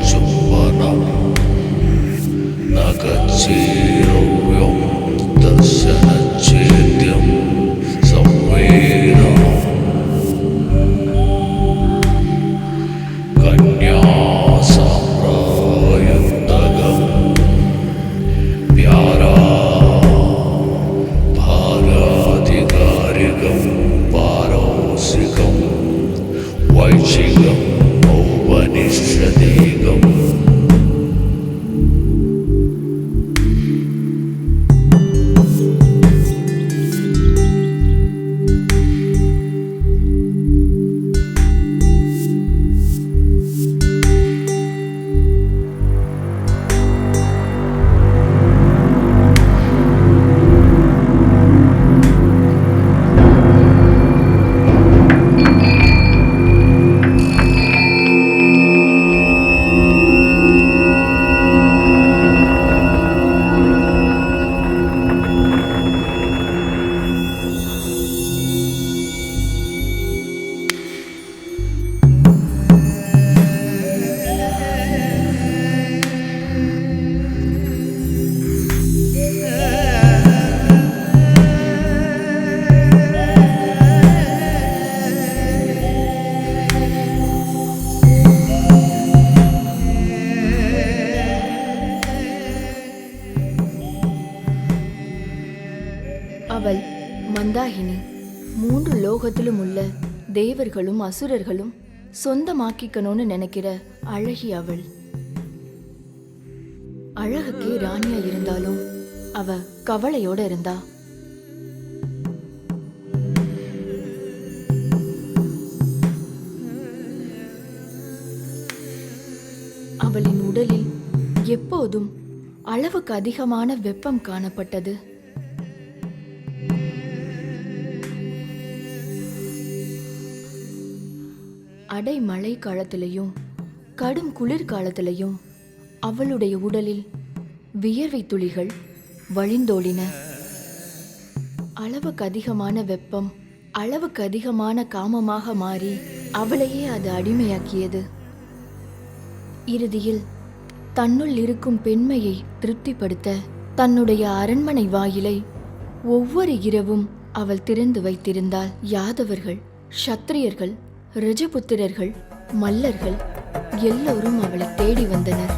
ചുംബനം നഖചീരവ്യം ദർശനഛേദ്യം സംവേദനം കന്യാസാമ്രായുക്തകം പ്യാരാ ഭാരാധികാരികം പാരോസികം വൈശികം ഔപനിഷദീകം அவள் மந்தாகினி. 3 லோகத்திலும் உள்ள தேவர்களும் அசுரர்களும் சொந்தமாக்கிக்கணும்னு நினைக்கிற அழகி அவள். அழகுக்கே ராணியா இருந்தாலும் அவ கவலையோட இருந்தா. அவளின் உடலில் எப்போதும் அளவுக்கு அதிகமான வெப்பம் காணப்பட்டது. அடை மழை காலத்திலையும் கடும் குளிர்காலத்திலையும் அவளுடைய உடலில் வியர்வை துளிகள் வழிந்தோடின. அளவுக்கு அதிகமான வெப்பம் அளவுக்கு அதிகமான காமமாக மாறி அவளையே அது அடிமையாக்கியது. இறுதியில் தன்னுள் இருக்கும் பெண்மையை திருப்திப்படுத்த தன்னுடைய அரண்மனை வாயிலை ஒவ்வொரு இரவும் அவள் திறந்து வைத்திருந்தாள். யாதவர்கள், சத்திரியர்கள், ரஜபுத்திரர்கள், மல்லர்கள் எல்லோரும் அவளை தேடி வந்தனர்.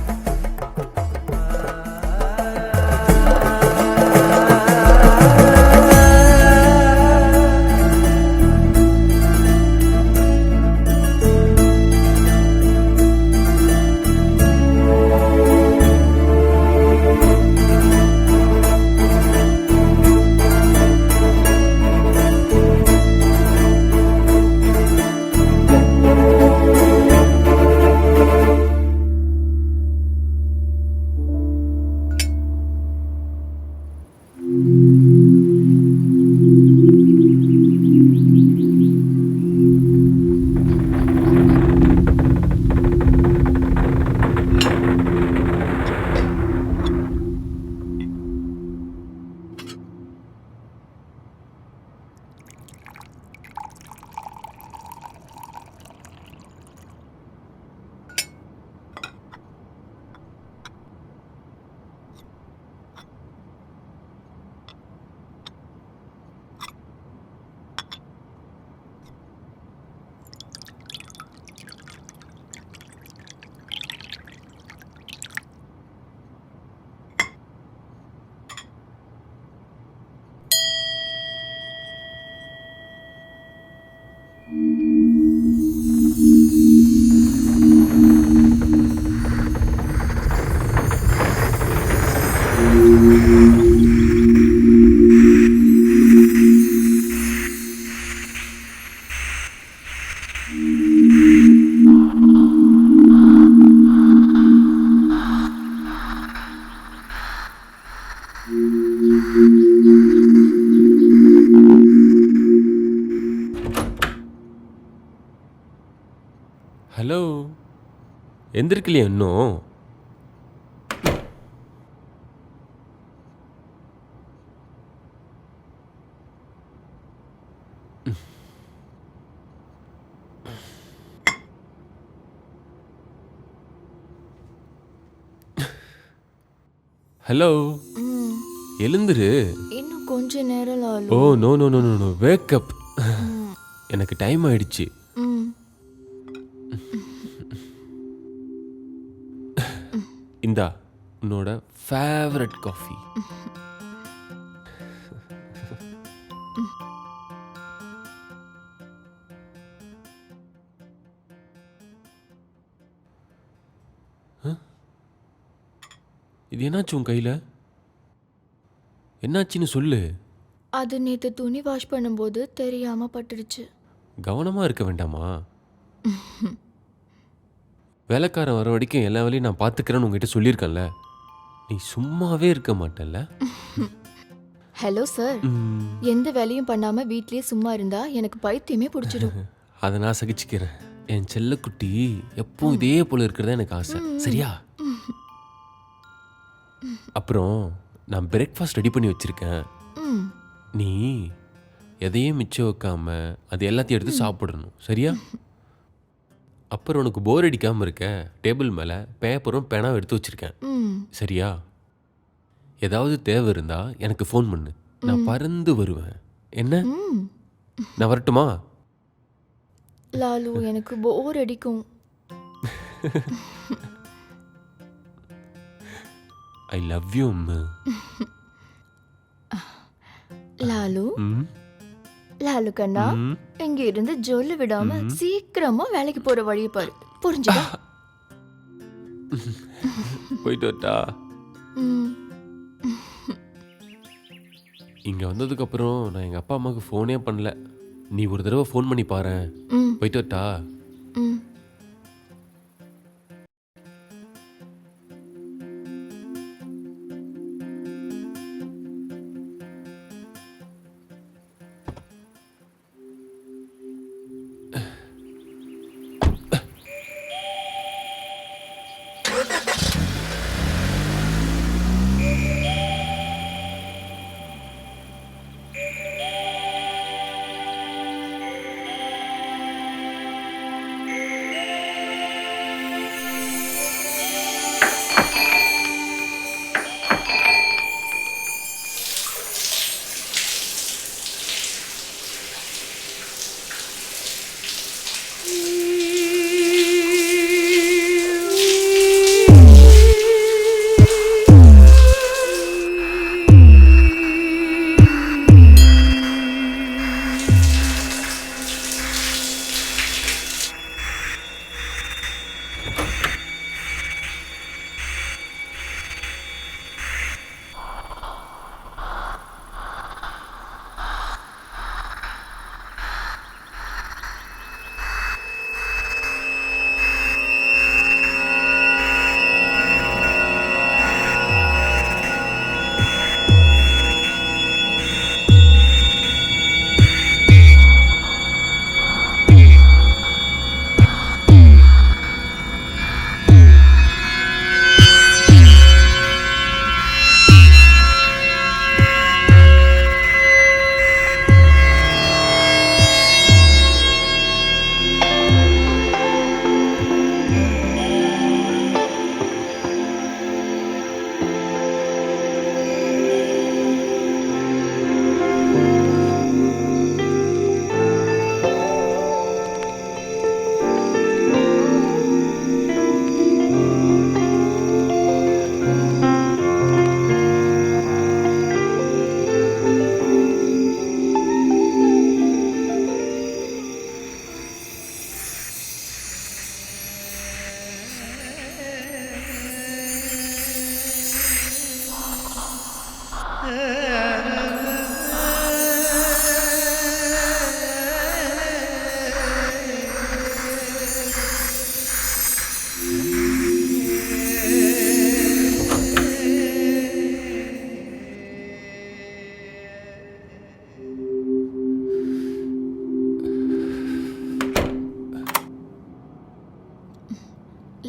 ஹலோ, எந்திருக்கலையா இன்னும்? ஹலோ, ம், எழுந்துரு. இன்னும் கொஞ்ச நேரம் Lalu. Oh no no no no no, wake up. எனக்கு டைம் ஆயிடுச்சு. ம், இந்தா உன்னோட ஃபேவரட் காஃபி. இது என்னாச்சு உன் கையில்? என்னாச்சுன்னு சொல்லு. அது நேத்து துணி வாஷ் பண்ணும்போது தெரியாம பட்டுடுச்சு. கவனமாக இருக்க வேண்டாமா? வேலைக்காரன் வர வரைக்கும் எல்லா வேலையும் நான் பார்த்துக்கிறேன்னு உங்ககிட்ட சொல்லியிருக்கேன்ல. நீ சும்மாவே இருக்க மாட்டல்ல? ஹலோ சார், எந்த வேலையும் பண்ணாம வீட்லயே சும்மா இருந்தா எனக்கு பைத்தியமே பிடிச்சிடும். அதை நான் சகிச்சுக்கிறேன். என் செல்லக்குட்டி எப்பவும் இதே போல இருக்கிறதா எனக்கு ஆசை. சரியா? அப்புறம் நான் பிரேக்ஃபாஸ்ட் ரெடி பண்ணி வச்சிருக்கேன். ம், நீ எதையும் மிச்சம் வைக்காம அது எல்லாத்தையும் எடுத்து சாப்பிடணும். சரியா? அப்புறம் உனக்கு போர் அடிக்காமல் இருக்க டேபிள் மேலே பேப்பரும் பேனாவும் எடுத்து வச்சிருக்கேன். ம், சரியா? ஏதாவது தேவை இருந்தா எனக்கு ஃபோன் பண்ணு. நான் பறந்து வருவேன். என்ன? ம். நான் வரட்டுமா? லாலு, எனக்கு போர் அடிக்கும். I love you Ammu. Lalu, ம், லாலு கண்ணா, ம். இங்க இருந்து ஜொல்லு விடாம சீக்கிரமா வேலைக்கு போற வழியை பாரு. புரிஞ்சுதா? போயிட்டு வரட்டா? ம், இங்கே வந்ததுக்கப்புறம் நான் எங்கள் அப்பா அம்மாவுக்கு ஃபோனே பண்ணல. நீ ஒரு தடவை ஃபோன் பண்ணி பாரேன். ம், போயிட்டு வரட்டா? ம்.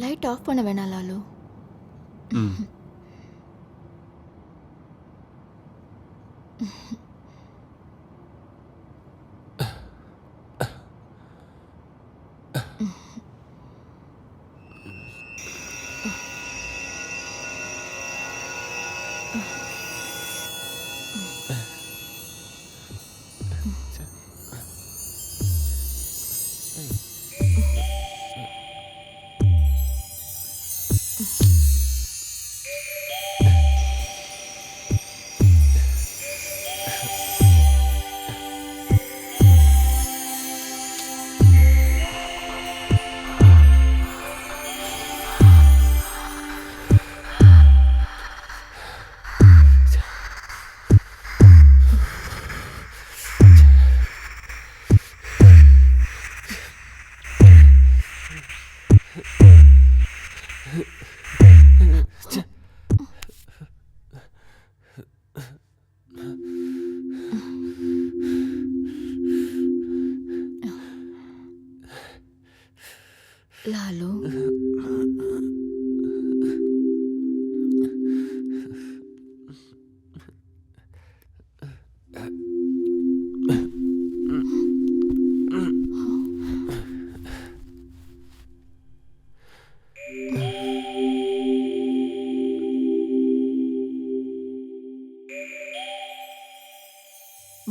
லைட் ஆஃப் பண்ண வேணாம் லாலு. ம். லாலு,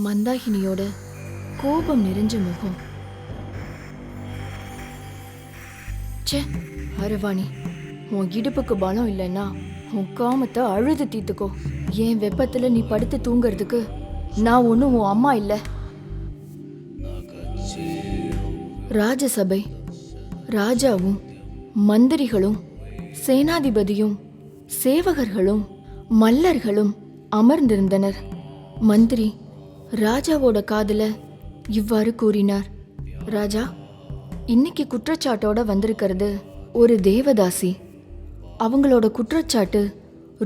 மந்தாகினியோட கோபம் நிறைஞ்ச முகம். ச்சே, அரவாணி, உன் இடுப்புக்கு பலம் இல்லைன்னா உன் காமத்தை அழுது தீத்துக்கோ. என் வெப்பத்துல நீ படுத்து தூங்கறதுக்கு நான் ஒன்றும் உன் அம்மா இல்லை. ராஜசபை, ராஜாவும் மந்திரிகளும் சேனாதிபதியும் சேவகர்களும் மல்லர்களும் அமர்ந்திருந்தனர். மந்திரி ராஜாவோட காதுல இவ்வாறு கூறினார். ராஜா, இன்னைக்கு குற்றச்சாட்டோட வந்திருக்கிறது ஒரு தேவதாசி. அவங்களோட குற்றச்சாட்டு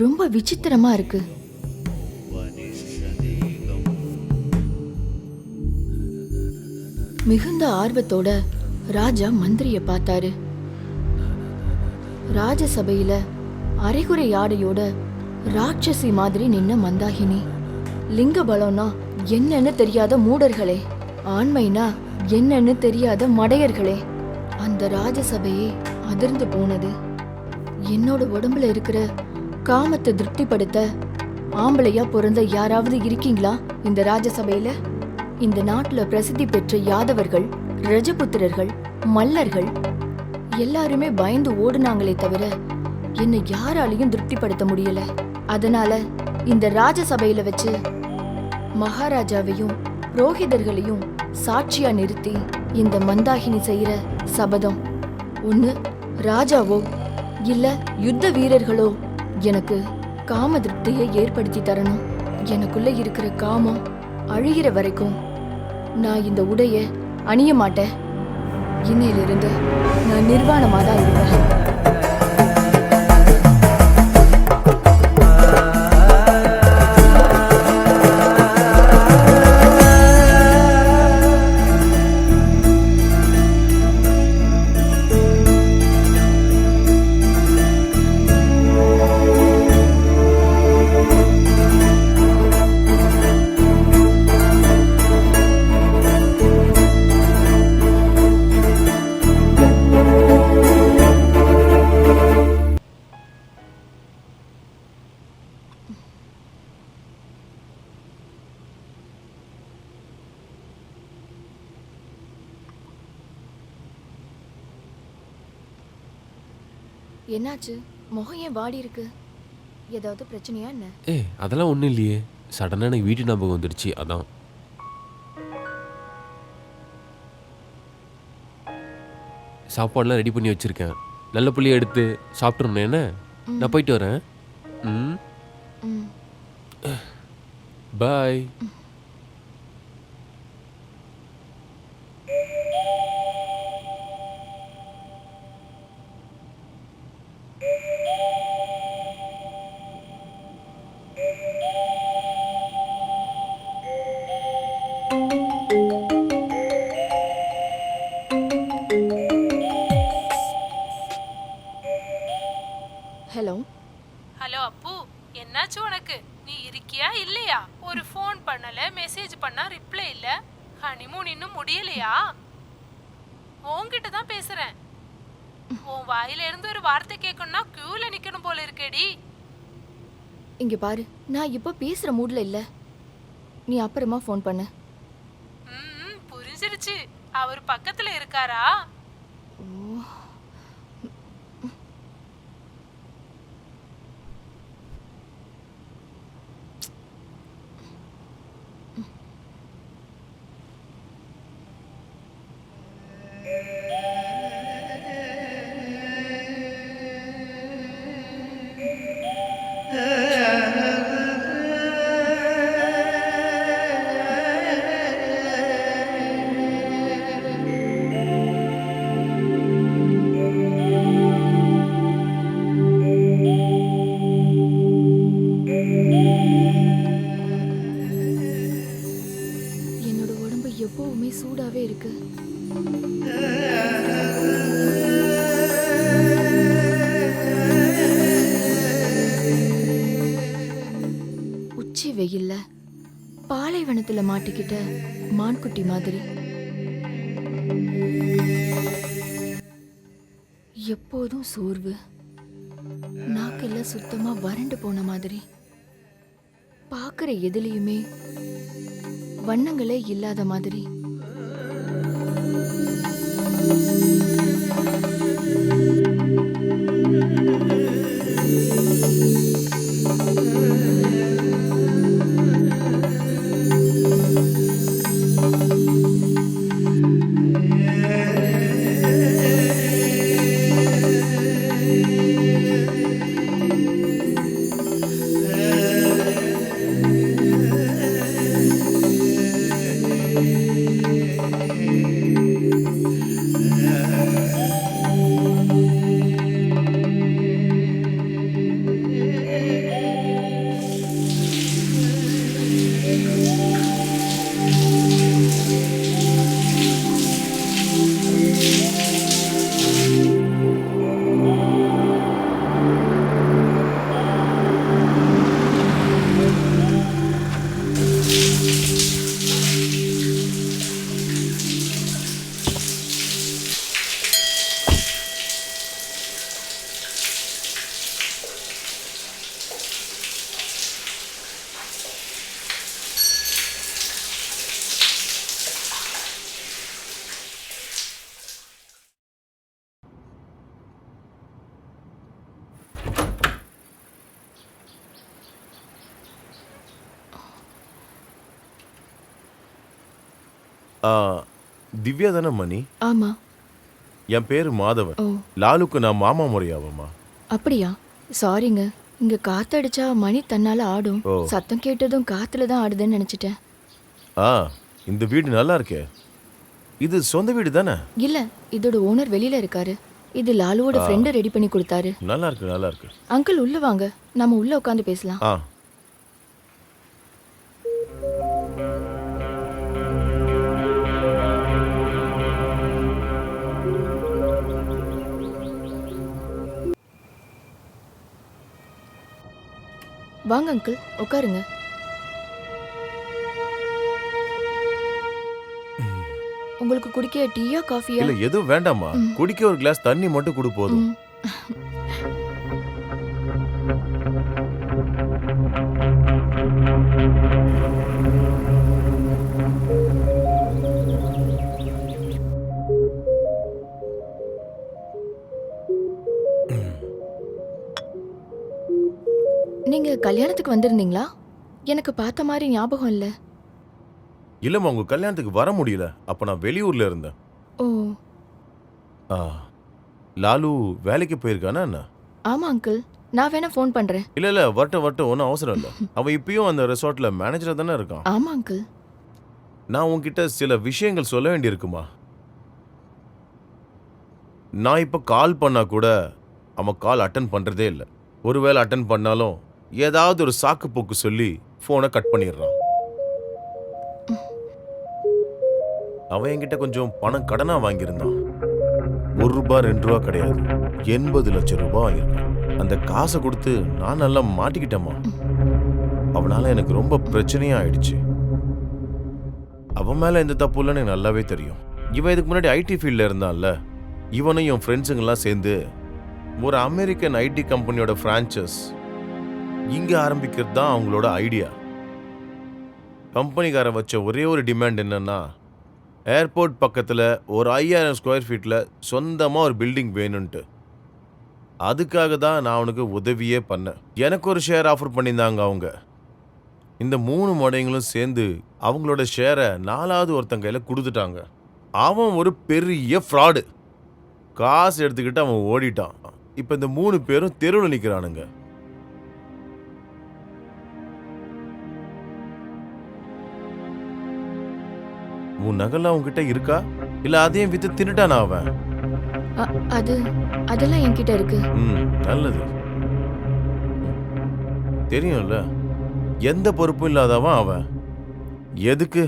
ரொம்ப விசித்திரமா இருக்கு. மிகுந்த ஆர்வத்தோட ராஜா மந்திரிய பார்த்தாரு. ராஜசபையில அரைகுறை ஆடையோட ராட்சசி மாதிரி நின்ன மந்தாகினி. லிங்க பலம்னா என்னன்னு தெரியாத மூடர்களே, ஆண்மைனா என்னன்னு தெரியாத மடையர்களே. அந்த ராஜசபையே அதிர்ந்து போனது. என்னோட உடம்புல இருக்கிற காமத்தை திருப்திப்படுத்த ஆம்பளையா பிறந்த யாராவது இருக்கீங்களா இந்த ராஜசபையில? இந்த நாட்டுல பிரசித்தி பெற்ற யாதவர்கள், ரஜபுத்திரர்கள், மல்லர்கள் எல்லாருமே பயந்து ஓடுனாங்களே தவிர என்னை யாராலையும் திருப்திப்படுத்த முடியல. அதனால இந்த ராஜசபையில வச்சு மகாராஜாவையும் புரோகிதர்களையும் சாட்சியா நிறுத்தி இந்த மந்தாகினி செய்யற சபதம், ஒண்ணு ராஜாவோ இல்ல யுத்த வீரர்களோ எனக்கு காம திருப்தியை ஏற்படுத்தி தரணும். எனக்குள்ள இருக்கிற காமம் அழிகிற வரைக்கும் நான் இந்த உடைய அணிய மாட்டேன். இன்னையிலிருந்து நான் நிர்வாணமா தான் இருப்பேன். என்னாச்சு? முகம் ஏன் வாடி இருக்கு? ஏதாவது பிரச்சனையா என்ன? அதெல்லாம் ஒன்றும் இல்லையே. சடனாக எனக்கு வீட்டு ஞாபகம் வந்துடுச்சு, அதான். சாப்பாடுலாம் ரெடி பண்ணி வச்சுருக்கேன். நல்ல புள்ளியை எடுத்து சாப்பிட்றணும். என்ன, நான் போயிட்டு வரேன். பாய். ஹலோ. ஹலோ அப்பு, என்னாச்சு உனக்கு? நீ இருக்கியா இல்லையா? ஒரு ஃபோன் பண்ணல, மெசேஜ் பண்ணா ரிப்ளை இல்ல. ஹனிமூன் இன்னும் முடியலையா? உன்கிட்ட தான் பேசுறேன். உன் வாயில இருந்து ஒரு வார்த்தை கேட்கணும்னா கியூல நிக்கணும் போல இருக்கேடி. இங்க பாரு, நான் இப்போ பேசுற மூட்ல இல்ல. நீ அப்புறமா ஃபோன் பண்ணு. புரிஞ்சிருச்சு. அவர் பக்கத்துல இருக்காரா? என்னோட உடம்பு எப்பவுமே சூடாவே இருக்கு. உச்சி வெயில்ல பாலைவனத்துல மாட்டிக்கிட்ட மான்குட்டி மாதிரி எப்போதும் சோர்வு, நாக்கெல்லாம் சுத்தமா வறண்டு போன மாதிரி, பார்க்குற எதுலையுமே வண்ணங்களே இல்லாத மாதிரி. திவ்யா தானே மணி? ஆமா. என் பேரு மாதவன். ஓ, லாலுக்கு நான் மாமா முறையாவம்மா. அப்படியா? சாரிங்க, இங்க காத்தடிச்சா மணி தன்னால ஆடும். ஓ. சத்தம் கேட்டதும் காத்துல தான் ஆடுதுன்னு நினைச்சிட்டேன். இந்த வீடு நல்லா இருக்கே. இது சொந்த வீடு தானே? இல்ல, இதோட ஓனர் வெளியில இருக்காரு. இது லாலுவோட ஃப்ரெண்ட் ரெடி பண்ணி கொடுத்தாரு. நல்லா இருக்கு, நல்லா இருக்கு. அங்கிள் உள்ள வாங்க, நம்ம உள்ள உட்காந்து பேசலாம். வாங்க அங்கிள், உட்காருங்க. உங்களுக்கு குடிக்க டீயா காஃபியா? இல்ல எதுவும் வேண்டாமா. குடிக்க ஒரு கிளாஸ் தண்ணி மட்டும் குடு போதும். நீங்க கல்யாணத்துக்கு வந்திருந்தீங்களா? எனக்கு பார்த்த மாதிரி ஞாபகம் இல்ல. இல்லம்மா, உங்க கல்யாணத்துக்கு வர முடியல. அப்ப நான் வெளியூர்ல இருந்தேன். ஓ. லாலு வேலைக்கு போயிருக்கானா என்ன? ஆமா அங்கிள், நான் வேணா ஃபோன் பண்றேன். இல்ல வரட்டும், ஒன்றும் அவசரம் இல்லை. அவன் இப்பயும் அந்த ரெசார்ட்ல மேனேஜரா தானே இருக்கான். ஆமா அங்கிள். நான் உன்கிட்ட சில விஷயங்கள் சொல்ல வேண்டியிருக்குமா. நான் இப்ப கால் பண்ணா கூட அவன் கால் அட்டன் பண்றதே இல்லை. ஒருவேளை அட்டன் பண்ணாலும் ஏதாவது ஒரு சாக்கு போக்கு சொல்லி போனை கட் பண்ணிடுறான். அவன் என்கிட்ட கொஞ்சம் பணம் கடனா வாங்கியிருந்தான். ₹1 2 கிடையாது, 80 லட்சம் ரூபாய் வாங்கியிருக்கான். அந்த காசை கொடுத்து நான் நல்லா மாட்டிக்கிட்டேம்மா. அவனால எனக்கு ரொம்ப பிரச்சனையா ஆயிடுச்சு. அவன் மேல எந்த தப்பு இல்லைன்னு எனக்கு நல்லாவே தெரியும். இவன் இதுக்கு முன்னாடி ஐடி ஃபீல்ட்ல இருந்தான்ல. இவனும் என் ஃப்ரெண்ட்ஸுங்கெல்லாம் சேர்ந்து ஒரு அமெரிக்கன் ஐடி கம்பெனியோட பிரான்ச்சஸ் இங்க ஆரம்பிக்கிறது தான் அவங்களோட ஐடியா. கம்பெனிக்கார வச்ச ஒரே ஒரு டிமாண்ட் என்னன்னா, ஏர்போர்ட் பக்கத்தில் ஒரு 5000 ஸ்கொயர் ஃபீட்டில் சொந்தமாக ஒரு பில்டிங் வேணும்ன்ட்டு. அதுக்காக தான் நான் அவனுக்கு உதவியே பண்ணேன். எனக்கு ஒரு ஷேர் ஆஃபர் பண்ணியிருந்தாங்க அவங்க. இந்த 3 மடைங்களும் சேர்ந்து அவங்களோட ஷேரை 4வது ஒருத்தன் கையில் கொடுத்துட்டாங்க. அவன் ஒரு பெரிய ஃப்ராடு. காசு எடுத்துக்கிட்டு அவன் ஓடிட்டான். இப்போ இந்த 3 பேரும் தெருவில் நிற்கிறானுங்க. உன் நகல் அவன்கிட்ட இருக்கா இல்ல அதையும் வித்து தின்னுட்டானா அவன்? அதெல்லாம் என்கிட்ட இருக்கு. நல்லது. தெரியும்ல, எந்த பொறுப்பும் இல்லாதவன் அவன். எதுக்கு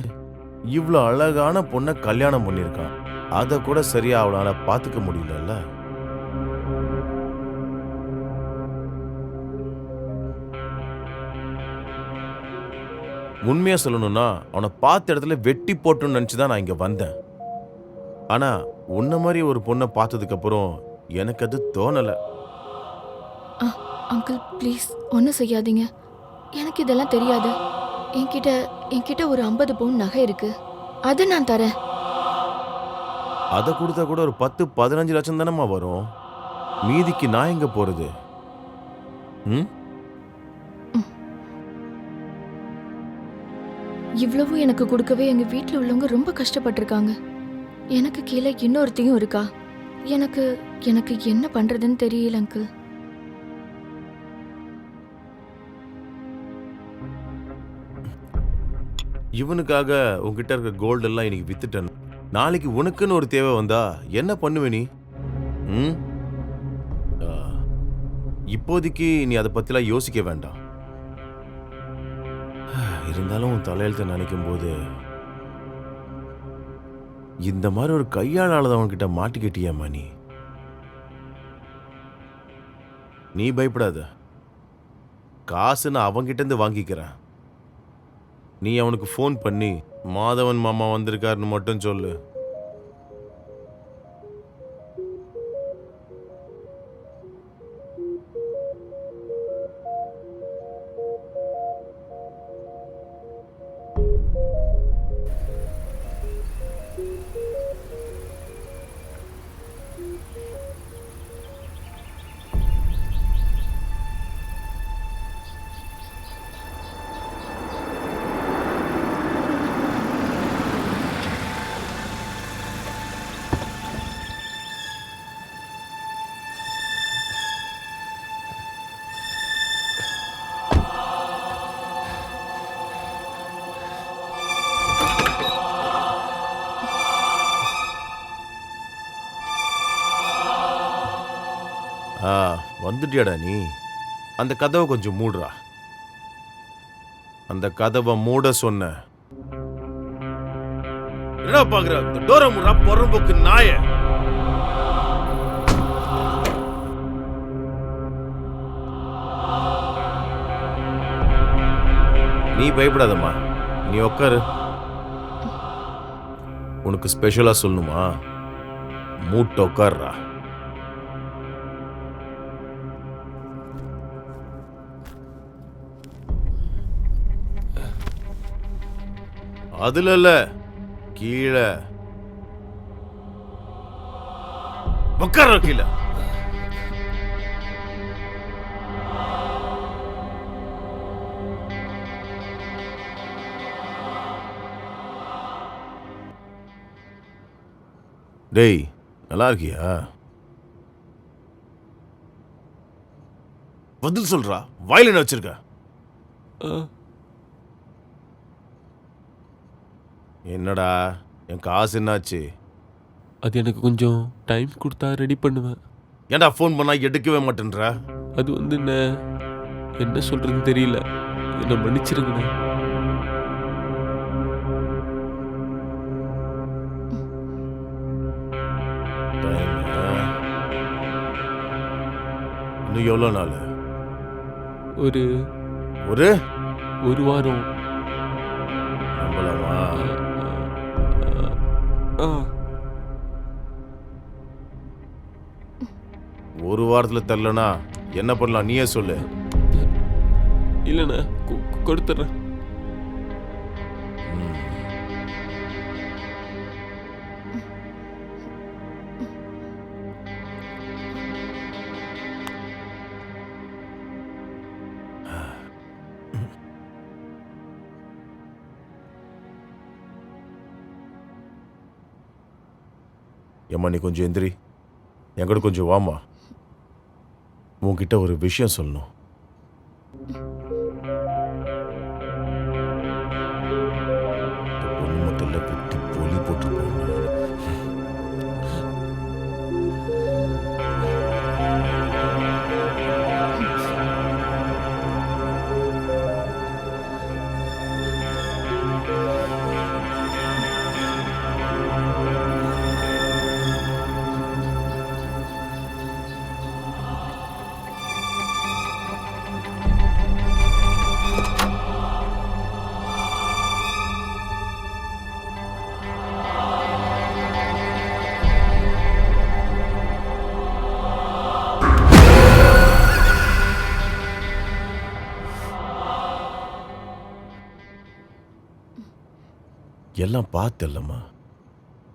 இவ்வளோ அழகான பொண்ணை கல்யாணம் பண்ணியிருக்கான்? அதை கூட சரியா அவளால பார்த்துக்க முடியலல்ல. உண்மையா சொல்லணும்னா அவனை பார்த்த இடத்துல வெட்டி போட்டுன்னு நினச்சிதான் நான் இங்க வந்தேன். ஆனா உன்ன மாதிரி ஒரு பொண்ணை பார்த்ததுக்கு அப்புறம் எனக்கு அது தோணலை. அங்கிள் ப்ளீஸ் ஒன்றும் செய்யாதீங்க. எனக்கு இதெல்லாம் தெரியாது. என்கிட்ட ஒரு 50 பவுன் நகை இருக்கு, அதை நான் தரேன். அதை கொடுத்தா கூட ஒரு 10-15 லட்சம் தானம்மா வரும். மீதிக்கு நான் எங்க போறது? இவ்வளவு எனக்கு கொடுக்கவே எங்க வீட்டில் உள்ளவங்க ரொம்ப கஷ்டப்பட்டிருக்காங்க. எனக்கு கீழே இன்னொருத்தையும் இருக்கா. எனக்கு என்ன பண்றதுன்னு தெரியல அங்கிள். இவனுக்காக உன்கிட்ட இருக்க கோல்டு எல்லாம் இன்னைக்கு வித்துட்டேன். நாளைக்கு உனக்குன்னு ஒரு தேவை வந்தா என்ன பண்ணுவே நீ? இப்போதைக்கு நீ அதை பத்திலாம் யோசிக்க வேண்டாம். இருந்தாலும் உன் தலையெழுத்தை நினைக்கும் போது இந்த மாதிரி ஒரு கையாளாதவன்கிட்ட மாட்டிக்கிட்டியம்மா நீ. நீ பயப்படாத, காசு நான் அவன்கிட்ட இருந்து வாங்கிக்கிறேன். நீ அவனுக்கு ஃபோன் பண்ணி மாதவன் மாமா வந்திருக்காருன்னு மட்டும் சொல்லு. வந்துட்டியாடா நீ? அந்த கதவை கொஞ்சம் மூடுறா. அந்த கதவை மூட சொன்ன. என்ன பாக்குற? இந்த டோரை மூடுறா, பொறம்போக்கு நாய. நீ பயப்படாதம்மா, நீ உட்காரு. உனக்கு ஸ்பெஷலா சொல்லணுமா? மூட்டை உட்கார்றா. அதுல இல்ல, கீழே உட்கார. கீழே டேய், நல்லா இருக்கியா? பதில் சொல்றா. வாயில என்ன வச்சிருக்க? என்னடா, என் காசு என்னாச்சு? அது எனக்கு கொஞ்சம் டைம் கொடுத்தா ரெடி பண்ணுவேன். ஏன்டா ஃபோன் பண்ணா எடுக்கவே மாட்டேன்ற? அது வந்து என்ன சொல்றதுன்னு தெரியல, என்ன மன்னிச்சிருங்கண்ணே. இன்னும் எவ்வளோ நாள்? ஒரு ஒரு ஒரு வாரம். நம்பலாமா? ஒரு வாரத்தில் தரலனா என்ன பண்ணலாம் நீயே சொல்லு. இல்லைண்ணா, கொடுத்துட்றேன். ஏம்மா நீ கொஞ்சம் எந்திரி, என் கூட கொஞ்சம் வாம்மா. உன்கிட்ட ஒரு விஷயம் சொல்லணும். இந்த பொண்ணு மட்டும் இல்லை, வெட்டி பொலி போட்டுருப்போம். எல்லாம் பார்த்தல்லம்மா,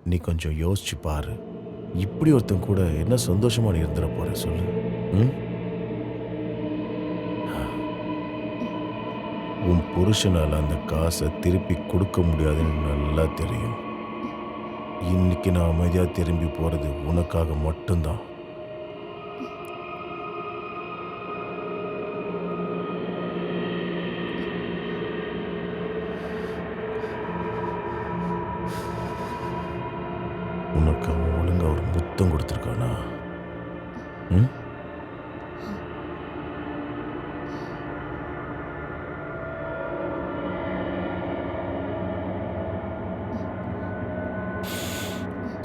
நீ கொஞ்சம் யோசிச்சு பாரு. இப்படி ஒருத்தன் கூட என்ன சந்தோஷமா நீ இருந்துட போற சொல்லு. ம்? உன் புருஷனால அந்த காசை திருப்பி கொடுக்க முடியாதுன்னு நல்லா தெரியும். இன்னைக்கு நான் அமைதியா திரும்பி போறது உனக்காக மட்டும்தான். உனக்கு அவன் ஒழுங்கா ஒரு முத்தம் கொடுத்துருக்கானா? ம்?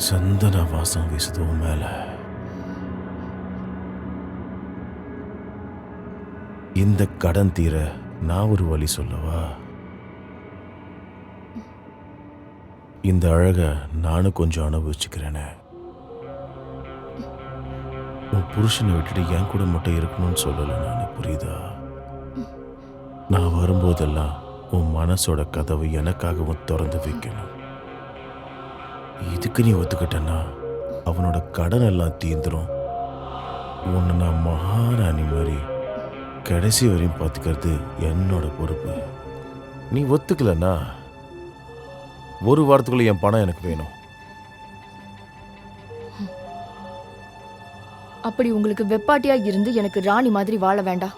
சந்தன வாசம் வீசுது உன் மேல. இந்த கடன் தீர நான் ஒரு வழி சொல்லவா? இந்த அழக நானும் கொஞ்சம் அனுபவிச்சுக்கிறேனே. உன் புருஷனை விட்டுட்டு என் கூட மட்டும் இருக்கணும்னு சொல்லலை நான், புரியுதா? நான் வரும்போதெல்லாம் உன் மனசோட கதவை எனக்காகவும் திறந்து வைக்கணும். இதுக்கு நீ ஒத்துக்கிட்டனா அவனோட கடன் எல்லாம் தீந்துரும். உன்னை நான் மகாராணி மாதிரி கடைசி வரையும் பார்த்துக்கிறது என்னோட பொறுப்பு. நீ ஒத்துக்கலன்னா ஒரு வாரத்துக்குள்ள என் பணம் எனக்கு வேணும். அப்படி உங்களுக்கு வெப்பாட்டியா இருந்து எனக்கு ராணி மாதிரி வாழ வேண்டாம்.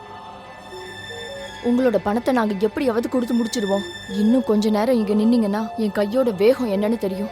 உங்களோட பணத்தை நாங்க எப்படியாவது கொடுத்து முடிச்சிருவோம். இன்னும் கொஞ்ச நேரம் இங்க நின்னீங்கன்னா என் கையோட வேகம் என்னன்னு தெரியும்.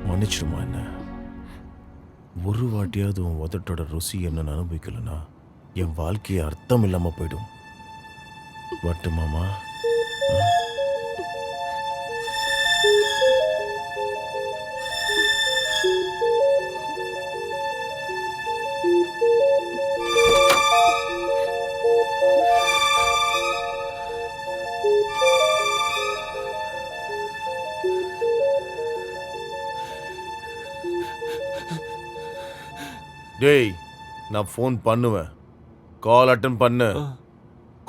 மன்னிச்சிடுமா என்ன? ஒரு வாட்டியாவது உன் உதட்டோட ருசி என்னன்னு அனுபவிக்கலனா என் வாழ்க்கையை அர்த்தம் இல்லாம போயிடும். வட்டு மாமா. டேய், நான் ஃபோன் பண்ணுவேன், கால் அட்டன் பண்ணு.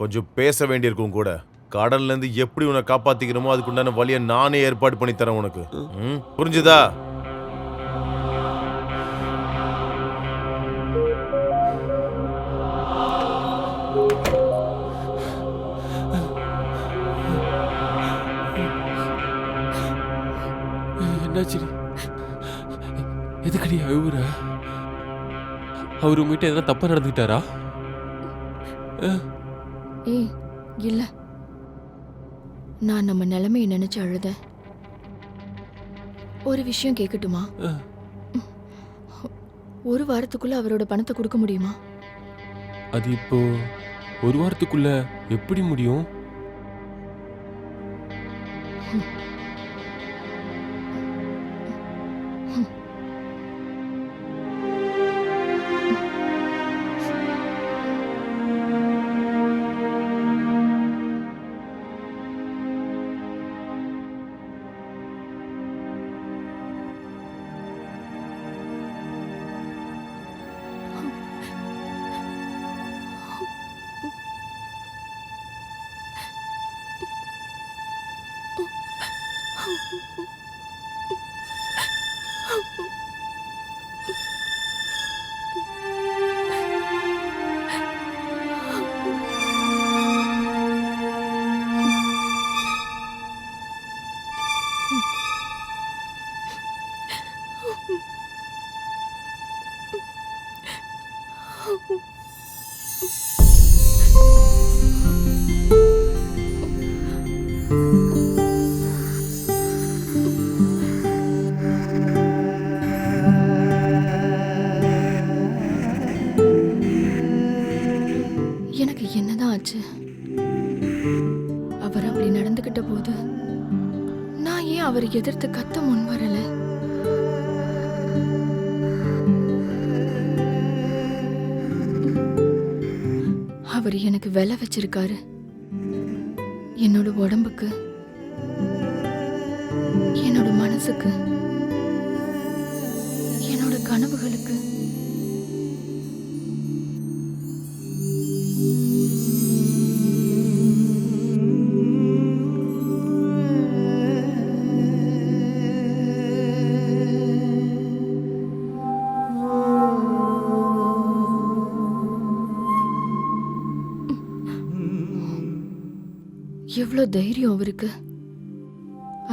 கொஞ்சம் பேச வேண்டியிருக்கும் கூட. கடல்ல இருந்து எப்படி உன்னை காப்பாத்திக்கிறோமோ அதுக்குண்டான வழியை நானே ஏற்பாடு பண்ணி தரேன் உனக்கு. புரிஞ்சுதா? என்னாச்சு? எதுக்கடி அழுவுற? அவர் உங்ககிட்ட எதனா தப்பா நடந்துக்கிட்டாரா? ஏய் இல்ல, நான் நம்ம நிலைமையை நினைச்சு அழுத. ஒரு விஷயம் கேட்கட்டுமா? ஒரு வாரத்துக்குள்ள அவரோட பணத்தை கொடுக்க முடியுமா? அது இப்போ ஒரு வாரத்துக்குள்ள எப்படி முடியும்? எனக்கு என்னதான் ஆச்சு? அவர் அப்படி நடந்துகிட்ட போது நான் ஏன் அவரை எதிர்த்து கத்த முன் வரல? அவர் எனக்கு விலை வச்சிருக்காரு. என்னோட உடம்புக்கு, என்னோட மனசுக்கு, என்னோட கனவுகளுக்கு. எவ்வளோ தைரியம் அவருக்கு!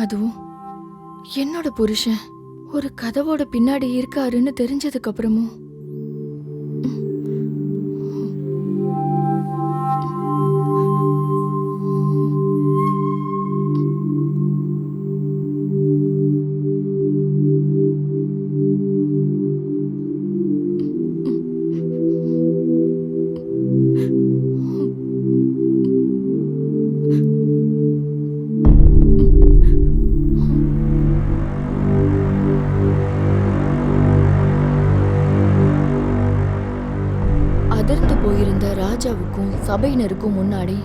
அதுவும் என்னோட புருஷன் ஒரு கதவோட பின்னாடி இருக்காருன்னு தெரிஞ்சதுக்கு அப்புறமும். அதிர்ந்து போயிருந்த ராஜாவுக்கும் சபையினருக்கும் முன்னாடி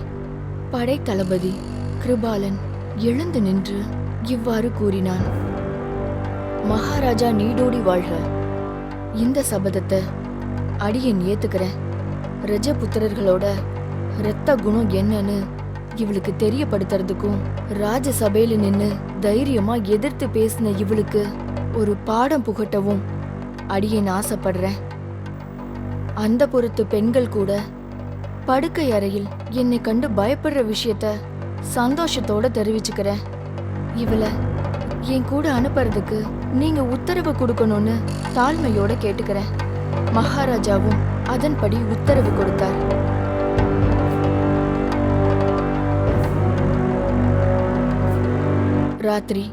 படை தளபதி கிருபாலன் எழுந்து நின்று இவ்வாறு கூறினான். மகாராஜா நீடோடி வாழ்க. இந்த சபதத்தை அடியேன் ஏத்துக்கிறேன். ரஜபுத்திரர்களோட இரத்த குணம் என்னன்னு இவளுக்கு தெரியப்படுத்துறதுக்கும் ராஜசபையில நின்னு தைரியமா எதிர்த்து பேசின இவளுக்கு ஒரு பாடம் புகட்டவும் அடியேன் ஆசைப்படுறேன். அந்த புறத்து பெண்கள் கூட படுக்கை அறையில் என்னை கண்டு பயப்படுற விஷயத்த சந்தோஷத்தோட தெரிவிச்சுக்கிறேன். இவளை என் கூட அனுப்புறதுக்கு நீங்க உத்தரவு கொடுக்கணும்னு தாழ்மையோட கேட்டுக்கிறேன். மகாராஜாவும் அதன்படி உத்தரவு கொடுத்தார். ராத்திரி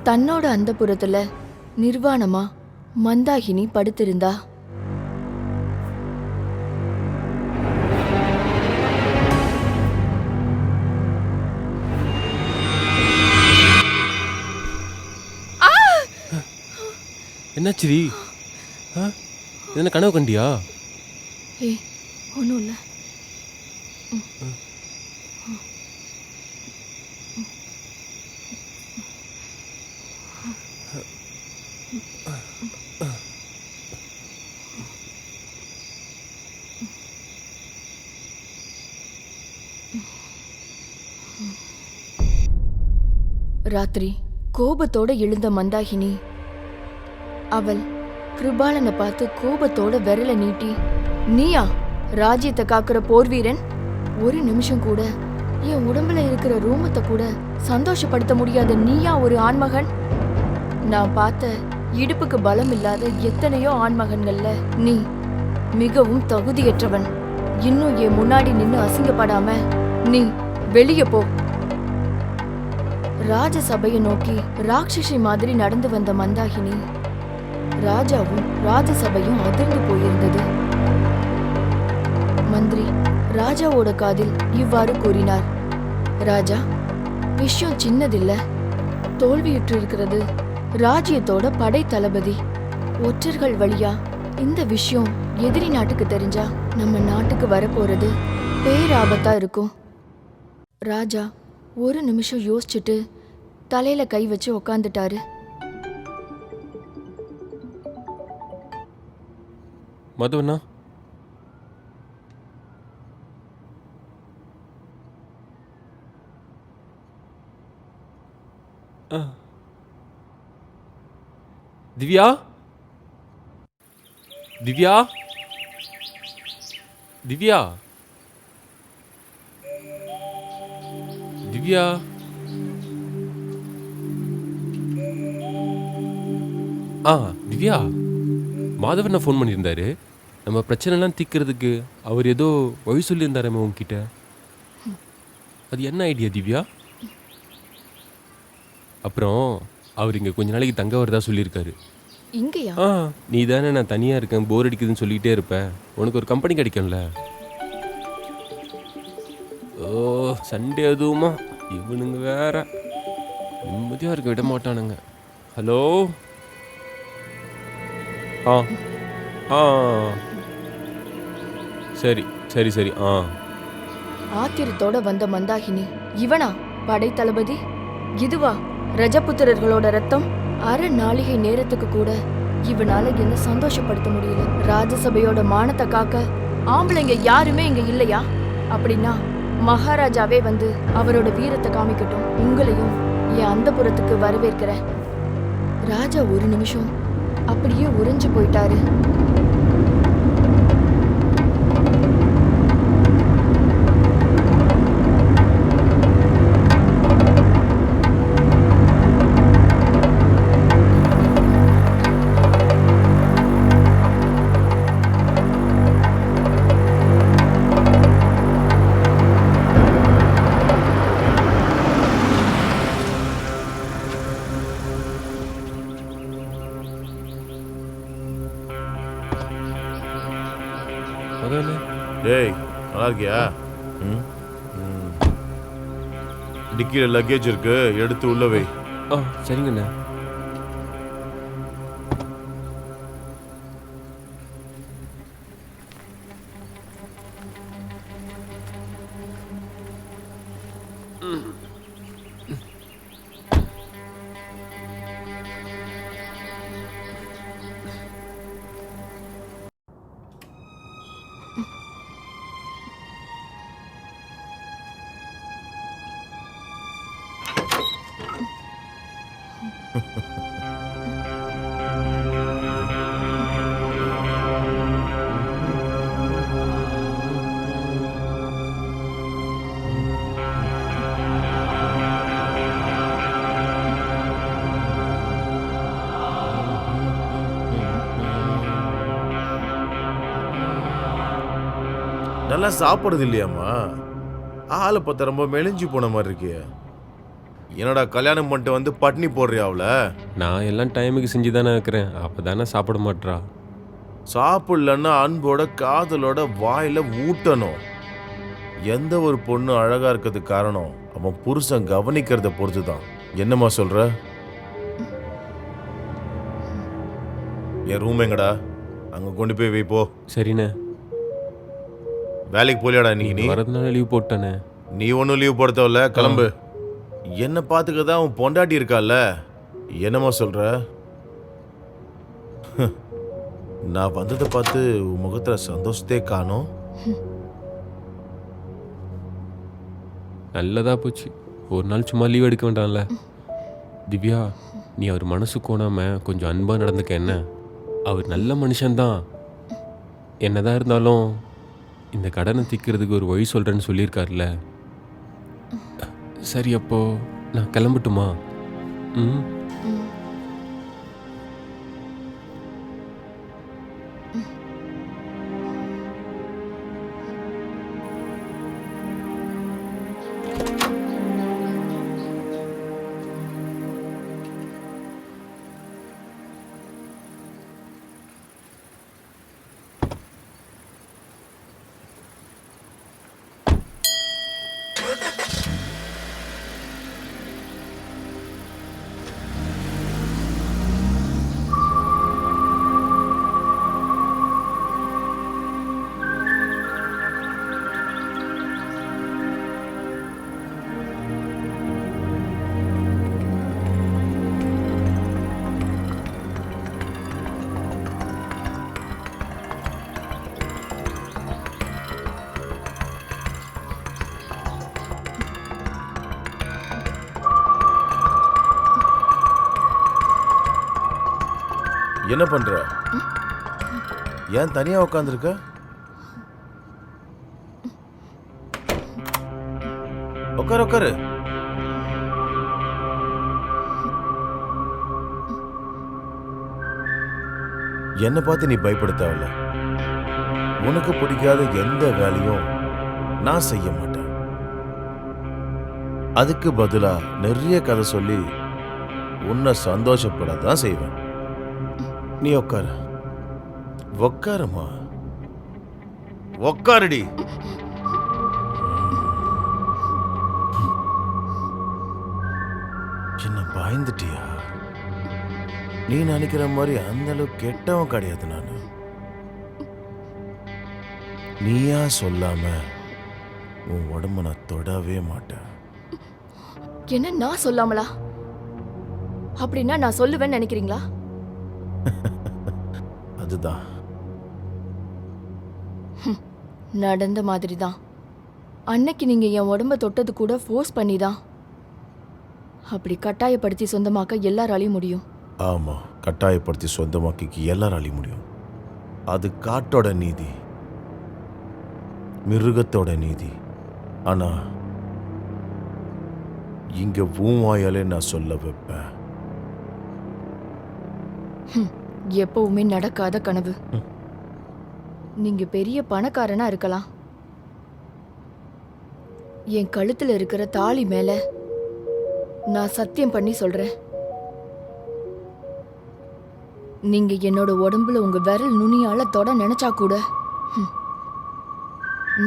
தன்னோட அந்தப்புறத்துல நிர்வாணமா மந்தாகினி படுத்திருந்தா. என்னாச்சுரி? என்ன கனவு கண்டியா? ஏய் ஒன்றும் இல்லை. ராத்திரி கோபத்தோட எழுந்த மந்தாகினி அவள் கிருபாலனை பார்த்து கோபத்தோட விரல நீட்டி, நீயா ராஜ்யத்தை காக்குற போர்வீரன்? ஒரு நிமிஷம் கூட என் உடம்புல இருக்கிற ரோமத்தை கூட சந்தோஷப்படுத்த முடியாத நீயா ஒரு ஆண்மகன்? நான் பார்த்த இடுப்புக்கு பலம் இல்லாத எத்தனையோ ஆண்மகன்கள்ல நீ மிகவும் தகுதியற்றவன். இன்னும் என் முன்னாடி நின்னு அசிங்கப்படாம நீ வெளியே போ. ராஜசபையை நோக்கி ராட்சசி மாதிரி நடந்து வந்த மந்தாகினி ராஜாவும் ராஜசபையும் அதிர்ந்து போயிருந்தது. மந்திரி ராஜாவோட காதில் இவ்வாறு கூறினார். ராஜா, விஷயம் சின்னதில்ல. தோல்வியுற்று இருக்கிறது ராஜ்யத்தோட படை தளபதி. ஒற்றர்கள் வழியா இந்த விஷயம் எதிரி நாட்டுக்கு தெரிஞ்சா நம்ம நாட்டுக்கு வரப்போறது பேராபத்தா இருக்கும். ராஜா ஒரு நிமிஷம் யோசிச்சுட்டு தலையில கை வச்சு உக்காந்துட்டாரு. மதுவண்ணா, திவ்யா, திவ்யா, திவ்யா, திவ்யா. திவ்யா, மாதவண்ணா ஃபோன் பண்ணியிருந்தாரு. நம்ம பிரச்சனைலாம் தீர்க்கறதுக்கு அவர் ஏதோ வழி சொல்லியிருந்தாரே உங்ககிட்ட. அது என்ன ஐடியா திவ்யா? அப்புறம் அவர் இங்கே கொஞ்ச நாளைக்கு தங்க வரதா சொல்லியிருக்காரு. இங்கயா? நீ தானே நான் தனியாக இருக்கேன், போர் அடிக்குதுன்னு சொல்லிகிட்டே இருப்பேன். உனக்கு ஒரு கம்பெனி கிடைக்கும்ல. ஓ, சண்டே அதுவுமா? இவனுங்க வேற நிம்மதியாக இருக்க விட மாட்டானுங்க. ஹலோ. சரி சரி சரி. ஆத்திரத்தோட வந்த மந்தாகினி, இவனா படை தளபதி? இதுவா ரஜபுத்திரர்களோட ரத்தம்? அரை நாளிகை நேரத்துக்கு கூட இவனால என்ன சந்தோஷப்படுத்த முடியல. ராஜசபையோட மானத்தை காக்க ஆம்பளைங்க யாருமே இங்க இல்லையா? அப்படின்னா மகாராஜாவே வந்து அவரோட வீரத்தை காமிக்கட்டும். உங்களையும் என் அந்தப்புறத்துக்கு வரவேற்கிறேன். ராஜா ஒரு நிமிஷம் அப்படியே உறைஞ்சு போயிட்டாரு. டேய், நல்லா இருக்கியா? டிக்கில லக்கேஜ் இருக்கு, எடுத்து உள்ள வை. சரிங்கண்ணா. நல்லா சாப்பிடுறது இல்லையாம்மா? ஆளை பார்த்தா ரொம்ப மெலிஞ்சு போன மாதிரி இருக்கு. என்னடா கல்யாணம் பண்ணிட்டு வந்து பட்னி போடுறியா அவள? நான் எல்லாம் டைமுக்கு செஞ்சு தானே வைக்கிறேன், அப்போ தானே சாப்பிட மாட்றா. சாப்பிடலன்னா அன்போட காதலோட வாயில ஊட்டணும். எந்த ஒரு பொண்ணு அழகா இருக்கிறதுக்கு காரணம் அவன் புருஷன் கவனிக்கிறத பொறுத்து தான். என்னம்மா சொல்ற? என் ரூம் எங்கடா? அங்க கொண்டு போய் வை போ. சரிண்ணே. வேலைக்கு போலியாடா இன்னைக்கு? நீ வரதுனால லீவ் போட்டானே. நீ ஒன்றும் லீவ் போடுத்தவல, கிளம்பு. என்ன பார்த்துக்க தான் உன் பொண்டாட்டி இருக்கால. என்னம்மா சொல்ற? நான் வந்ததை பார்த்து உன் முகத்துல சந்தோஷத்தே காணோம். நல்லதா போச்சு. ஒரு நாள் சும்மா லீவ் எடுக்க வேண்டாம்ல. திவ்யா, நீ அவர் மனசு கோணாம கொஞ்சம் அன்பா நடந்துக்க என்ன? அவர் நல்ல மனுஷன்தான். என்னதான் இருந்தாலும் இந்த கடனை தீர்க்கிறதுக்கு ஒரு வழி சொல்றேன்னு சொல்லியிருக்காருல்ல. சரி, அப்போ நான் கிளம்பட்டுமா? ம். என்ன பண்ற? ஏன் தனியா உட்காந்துருக்க? உட்காரு உட்காரு. என்னை பார்த்து நீ பயப்பட தேவையில்ல. உனக்கு பிடிக்காத எந்த வேலையும் நான் செய்ய மாட்டேன். அதுக்கு பதிலா நிறைய கதை சொல்லி உன்னை சந்தோஷப்பட தான் செய்வேன். நீ உட்காரு. உட்காருமா, உட்காருடி. என்ன பயந்துட்டியா? நீ நினைக்கிற மாதிரி அந்த அளவுக்கு கெட்டவன் கிடையாது நானு. நீயா சொல்லாம உன் உடம்ப நான் தொடவே மாட்டேன். என்ன நான் சொல்லாமலா? அப்படின்னா நான் சொல்லுவேன்னு நினைக்கிறீங்களா? அதுதான் நடந்த மாதிரி தான். அன்னைக்கு நீங்க என் உடம்ப தொட்டது கூட ஃபோர்ஸ் பண்ணி தான். அப்படி கட்டாயப்படுத்தி சொந்தமாக்க எல்லாராலையும் முடியும். ஆமா, கட்டாயப்படுத்தி சொந்தமாக்கிக்கு எல்லாராலையும் முடியும். அது காட்டோட நீதி, மிருகத்தோட நீதி. ஆனா இங்க பூமாயாலே நான் சொல்ல வைப்பேன். எப்பவுமே நடக்காத கனவு. நீங்க பெரிய பணக்காரனா இருக்கலாம். என் கழுத்துல இருக்கிற தாலி மேல நான் சத்தியம் பண்ணி சொல்றேன், நீங்க என்னோட உடம்புல உங்க விரல் நுனியால தொட நினைச்சா கூட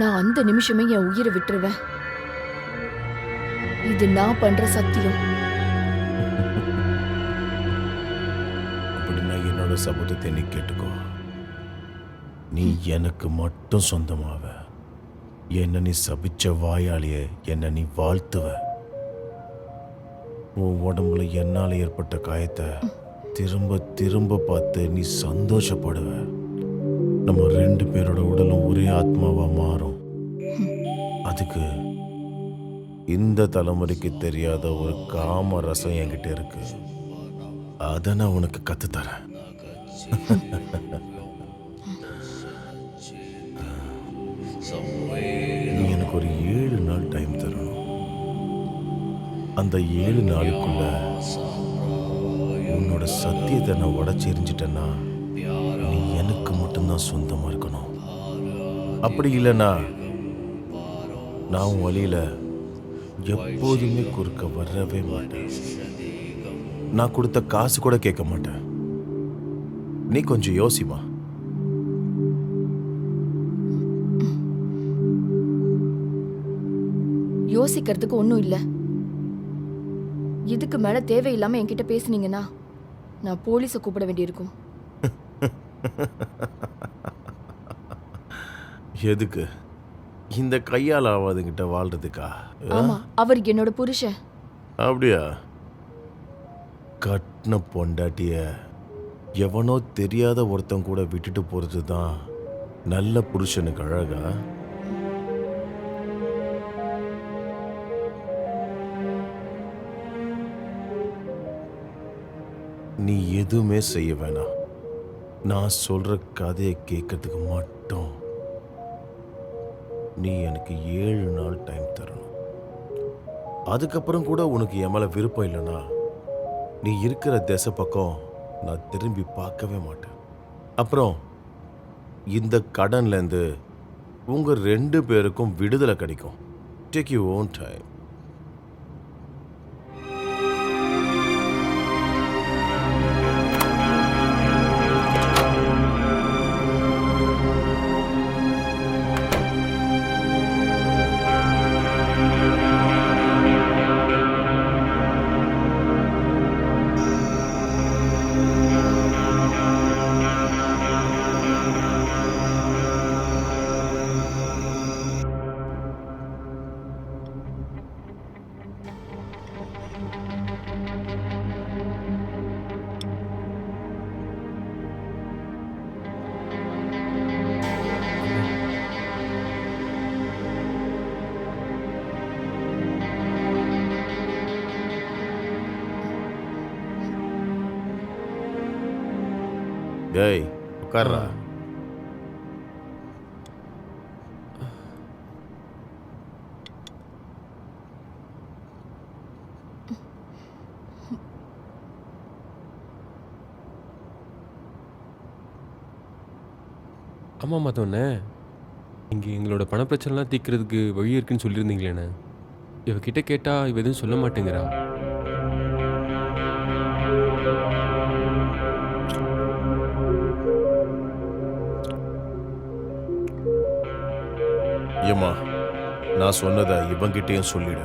நான் அந்த நிமிஷமே என் உயிரை விட்டுருவேன். இது நான் பண்ற சத்தியம். அப்படின்னா என்னோட சபதத்தை நீ கேட்டுக்கோ. நீ எனக்கு மட்டும் சொந்தமாவ. என்ன நீ சபிச்ச வாயாலேயே என்ன நீ வாழ்த்துவ. உன் உடம்புல என்னால் ஏற்பட்ட காயத்தை திரும்ப திரும்ப பார்த்து நீ சந்தோஷப்படுவ. நம்ம 2 பேரோட உடலும் ஒரே ஆத்மாவா மாறும். அதுக்கு இந்த தலைமுறைக்கு தெரியாத ஒரு காம ரசம் என்கிட்ட இருக்கு. அதை நான் உனக்கு கத்துத்தரேன். நீ எனக்கு ஒரு 7 நாள் டைம் தரணும். அந்த 7 நாளுக்குள்ள உன்னோட சத்தியத்தை நான் உடைச்சு எரிஞ்சிட்டேன்னா நீ எனக்கு மட்டும்தான் சொந்தமா இருக்கணும். அப்படி இல்லைன்னா நான் உன் வழியில எப்போதுமே குறுக்க வரவே மாட்டேன். நான் கொடுத்த காசு கூட கேட்க மாட்டேன். நீ கொஞ்சம் யோசிமா. யோசிக்கிறதுக்கு ஒன்றும் இல்லை. இதுக்கு மேல தேவையில்லாம என்கிட்ட பேசுனீங்கன்னா நான் போலீஸை கூப்பிட வேண்டியிருக்கும். எதுக்கு? இந்த கையால் ஆவாதுங்கிட்ட வாழ்றதுக்கா? ஆமா, அவர் என்னோட புருஷன். அப்படியா? கட்டின பொண்டாட்டிய எவனோ தெரியாத ஒருத்தன் கூட விட்டுட்டு போறது தான் நல்ல புருஷனுக்கு அழகா? நீ எதுவுமே செய்ய வேணாம். நான் சொல்ற கதையை கேட்கறதுக்கு மட்டும் நீ எனக்கு 7 நாள் டைம் தரணும். அதுக்கப்புறம் கூட உனக்கு என் மேல விருப்பம் இல்லைன்னா நீ இருக்கிற திசை பக்கம் நான் திரும்பி பார்க்கவே மாட்டேன். அப்புறம் இந்த கடன்லேருந்து உங்க 2 பேருக்கும் விடுதலை கிடைக்கும். Take you own time. டேய் உட்கார்றா. ஆமாம் மாத்தோண்ணே, இங்கே எங்களோட பணப்பிரச்சனைலாம் தீர்க்கறதுக்கு வழி இருக்குன்னு சொல்லியிருந்தீங்களேண்ணே. இவகிட்ட கேட்டால் இவ எதுவும் சொல்ல மாட்டேங்கிறா. ஏம்மா, நான் சொன்னதை இவங்கிட்டேயும் சொல்லிடு.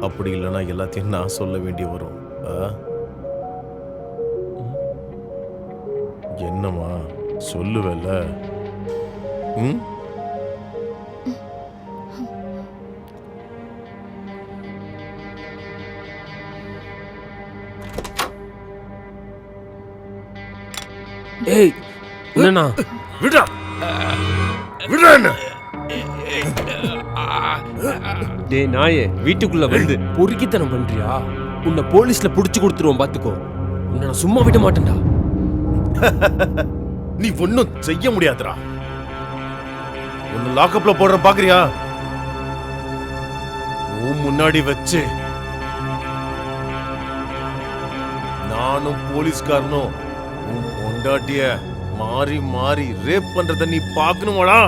அப்படி இல்லைன்னா எல்லாத்தையும் நான் சொல்ல வேண்டி வரும். என்னம்மா சொல்லுவல்ல? ம், ஏய் என்னண்ணா? விடுடா விடுடா. என்ன டே நாயே, வீட்டுக்குள்ள வந்து பொறுக்கித்தனம் பண்றியா? உன்னை போலீஸ்ல புடிச்சு கொடுத்துருவோம், பாத்துக்கோ. உன்னை நான் சும்மா விட மாட்டேன்டா. நீ ஒன்னும் செய்ய முடியாதுடா. உன்னை லாக்அப்ல போடுற பாக்குறியா? உன் முன்னாடி வச்சு நானும் போலீஸ்காரனும் உன் பொண்டாட்டிய மாறி மாறி ரேப் பண்றத நீ பாக்கணுமாடா?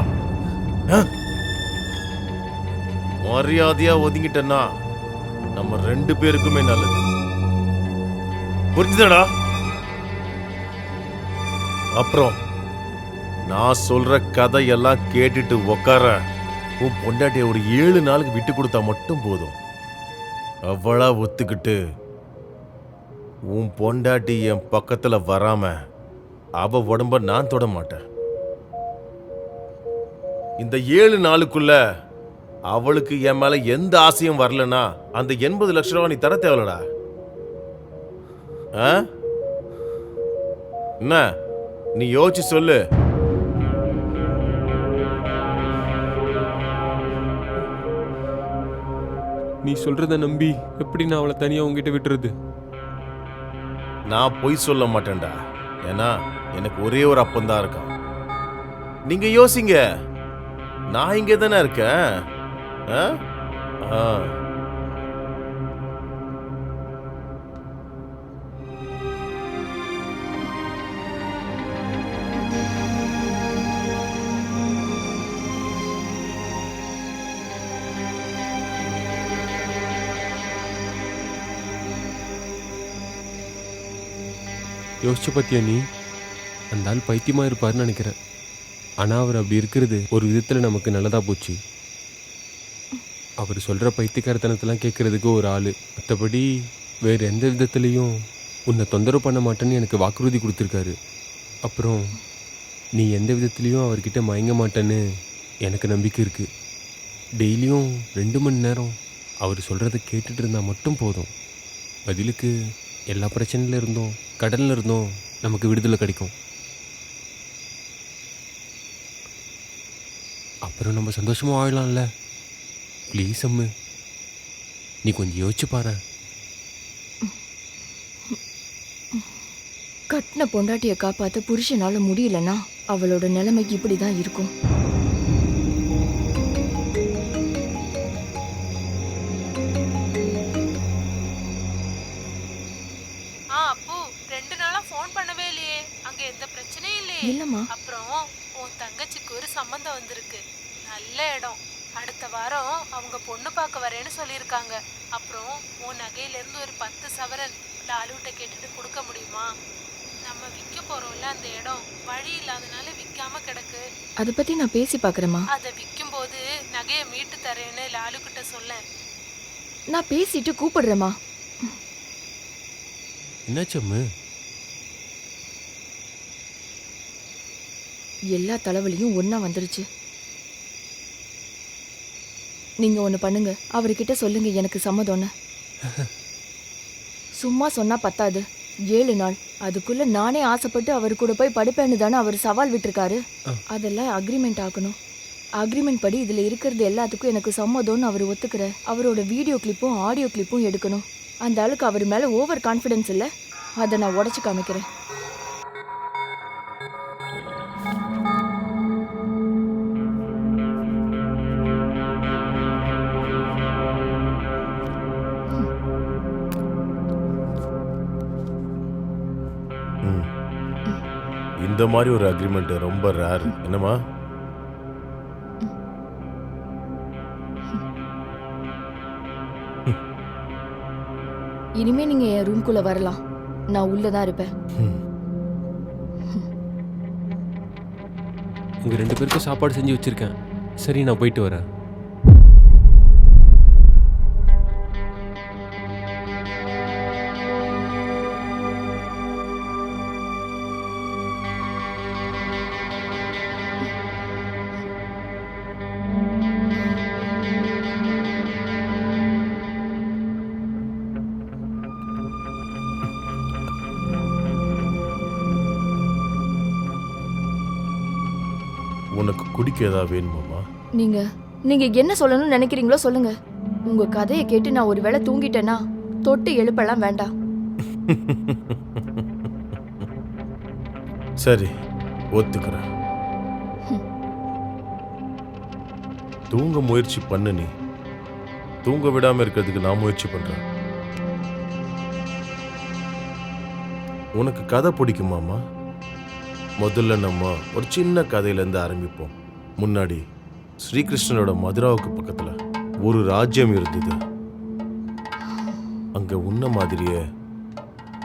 மரியாதையா ஒதுங்கிட்டனா நம்ம 2 பேருக்குமே நல்லது. புரிஞ்சுதாடா? அப்புறம் நான் சொல்ற கதையெல்லாம் கேட்டுட்டு உக்கார. உன் பொண்டாட்டிய ஒரு 7 நாளுக்கு விட்டு கொடுத்தா மட்டும் போதும். அவளா ஒத்துக்கிட்டு உன் பொண்டாட்டி என் பக்கத்துல வராம அவ உடம்ப நான் தொட மாட்டேன். இந்த 7 நாளுக்குள்ள அவளுக்கு என் மேல எந்த ஆசையும் வரலனா அந்த 80 லட்சம் ரூபாய் நீ தர தேவலடா. என்ன நீ யோசிச்சு சொல்லு. நீ சொல்றத நம்பி எப்படி நான் அவளை தனியா உங்ககிட்ட விட்டுறது? நான் பொய் சொல்ல மாட்டேன்டா. ஏன்னா எனக்கு ஒரே ஒரு அப்பந்தான் இருக்கான். நீங்க யோசிங்க, நான் இங்கே தானே இருக்கேன். யோசிச்சு பார்த்தியா நீ? அந்த ஆள் பைத்தியமாக இருப்பார்னு நினைக்கிறேன். ஆனால் அவர் அப்படி இருக்கிறது ஒரு விதத்தில் நமக்கு நல்லதாக போச்சு. அவர் சொல்கிற பைத்தியக்காரத்தனத்தெல்லாம் கேட்குறதுக்கு ஒரு ஆள், மற்றபடி வேறு எந்த விதத்துலேயும் உன்னை தொந்தரவு பண்ண மாட்டேன்னு எனக்கு வாக்குறுதி கொடுத்துருக்காரு. அப்புறம் நீ எந்த விதத்துலேயும் அவர்கிட்ட மயங்க மாட்டேன்னு எனக்கு நம்பிக்கை இருக்குது. டெய்லியும் 2 மணி நேரம் அவர் சொல்கிறத கேட்டுட்டு இருந்தால் மட்டும் போதும். பதிலுக்கு எல்லா பிரச்சனையில இருந்தோம், கடல்ல இருந்தோம் நமக்கு விடுதலை கிடைக்கும். அப்புறம் நம்ம சந்தோஷமாக வாழலாம்ல. ப்ளீஸ் அம்மு, நீ கொஞ்சம் யோசிச்சு பாரு. கட்டின பொண்டாட்டியை காப்பாத்த புருஷனால முடியலன்னா அவளோட நிலைமைக்கு இப்படிதான் இருக்கும். அப்பு 2 நாளா ஃபோன் பண்ணவே இல்லையே. அங்க எந்த பிரச்சனையும் இல்லையே? இல்லம்மா. அப்புறம் உன் தங்கச்சிக்கு ஒரு சம்பந்தம் வந்திருக்கு. நல்ல இடம். அடுத்த வாரம் அவங்க பொண்ணு பார்க்க வரேன்னு சொல்லியிருக்காங்க. அப்புறம் உன் நகையில இருந்து ஒரு 10 சவரன் லாலுட்ட கேட்டுட்டு கொடுக்க முடியுமா? நம்ம விற்க போறோம்ல அந்த இடம், வழி இல்லாதனால விற்காம கிடக்கு. அதை பத்தி நான் பேசி பாக்குறேம்மா. அதை விற்கும் போது நகையை மீட்டு தரேன்னு லாலு கிட்ட சொல்ல. நான் பேசிட்டு கூப்பிடுறேம்மா. என்னாச்சு அம்மு? எல்லா தலைவலியும் ஒண்ணா வந்துருச்சு. நீங்க ஒண்ணு பண்ணுங்க, அவர்கிட்ட சொல்லுங்க எனக்கு சம்மதம்னு. சும்மா சொன்னா பத்தாது, 7 நாள் அதுக்குள்ள நானே ஆசைப்பட்டு அவர் கூட போய் படிப்பேன்னு தானே அவர் சவால் விட்டுருக்காரு. அதெல்லாம் அக்ரிமெண்ட் ஆகணும். அக்ரிமெண்ட் படி இதுல இருக்கிறது எல்லாத்துக்கும் எனக்கு சம்மதம்னு அவர் ஒத்துக்கிற அவரோட வீடியோ கிளிப்பும் ஆடியோ கிளிப்பும் எடுக்கணும். அந்த ஆளுக்கு அவர் மேல ஓவர் கான்ஃபிடன்ஸ் இல்லை, அதை நான் உடைச்சு காமிக்கிறேன். இந்த மாதிரி ஒரு அக்ரிமெண்ட் ரொம்ப ரேர். என்னம்மா? இனிமே நீங்க என் ரூம்குள்ள வரலாம், நான் உள்ளதான் இருப்பேன். உங்க 2 பேருக்கும் சாப்பாடு செஞ்சு வச்சிருக்கேன். சரி, நான் போயிட்டு வரேன். உனக்கு குடிக்க ஏதாவது வேணுமாம்மா? நீங்க என்ன சொல்லணும்னு நினைக்கிறீங்களோ சொல்லுங்க. உங்க கதையை கேட்டு நான் ஒரு வேளை தூங்கிட்டேன்னா தொட்டு எழுப்பெல்லாம் வேண்டாம். சரி, ஒத்துக்கிறேன். தூங்க முயற்சி பண்ணு. நீ தூங்க விடாம இருக்கிறதுக்கு நான் முயற்சி பண்றேன். உனக்கு கதை பிடிக்குமாமா? முதல்ல நம்ம ஒரு சின்ன கதையிலேருந்து ஆரம்பிப்போம். முன்னாடி ஸ்ரீகிருஷ்ணனோட மதுராவுக்கு பக்கத்துல ஒரு ராஜ்யம் இருந்தது. அங்க உன்ன மாதிரியே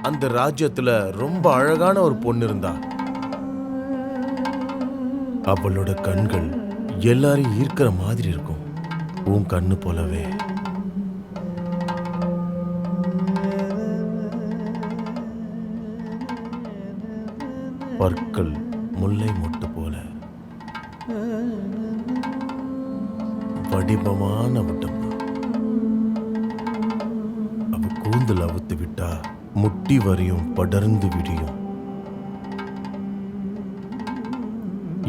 அந்த ராஜ்யத்துல ரொம்ப அழகான ஒரு பொண்ணு இருந்தா. அவளோட கண்கள் எல்லாரையும் ஈர்க்கிற மாதிரி இருக்கும், உன் கண்ணு போலவே. பற்கள் முல்லை மொட்டு போல, வடிவமான உடம்பு. அவ கூந்தல் அவுத்து விட்டா முட்டி வரையும் படர்ந்து விடியும்.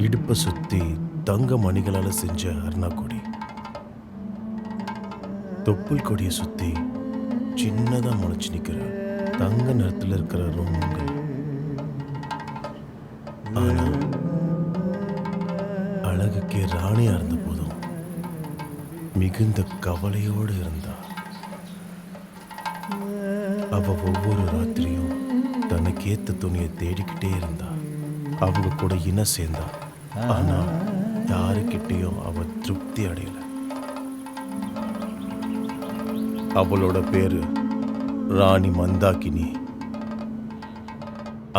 இடுப்பை சுத்தி தங்க மணிகளால செஞ்ச அருணாக்கொடி, தொப்புள் கொடியை சுத்தி சின்னதா முளைச்சு நிக்கிற தங்க நிறத்துல இருக்கிற ரோமங்கள். ஆனா அழகுக்கே ராணியா இருந்த போதும் மிகுந்த கவலையோடு இருந்தா. அவ ஒவ்வொரு ராத்திரியும் தனக்கேத்த துணியை தேடிக்கிட்டே இருந்தா. அவங்க கூட இன சேர்ந்தா. ஆனா யாருக்கிட்டையும் அவ திருப்தி அடையல. அவளோட பேரு ராணி மந்தாகினி.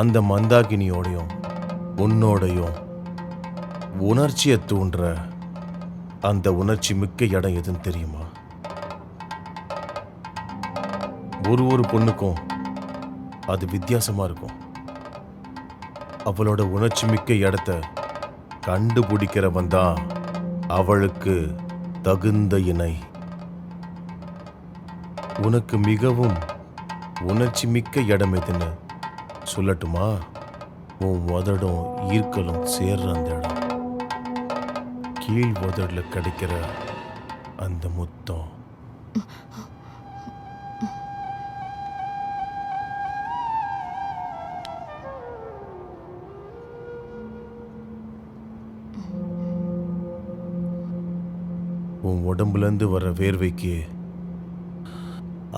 அந்த மந்தாகினியோடையும் உன்னோடையும் உணர்ச்சியை தூண்டுற அந்த உணர்ச்சி மிக்க இடம் எதுன்னு தெரியுமா? ஒரு பொண்ணுக்கும் அது வித்தியாசமா இருக்கும். அவளோட உணர்ச்சி மிக்க இடத்த கண்டுபிடிக்கிறவன் தான் அவளுக்கு தகுந்த இணை. உனக்கு மிகவும் உணர்ச்சி மிக்க இடம் எதுன்னு சொல்லட்டுமா? உன் உதடும் ஈர்க்கலும் சேர்ற அந்த இடம். கீழ் உதடுல கிடைக்கிற அந்த முத்தம் உன் உடம்புலேருந்து வர வேர்வைக்கு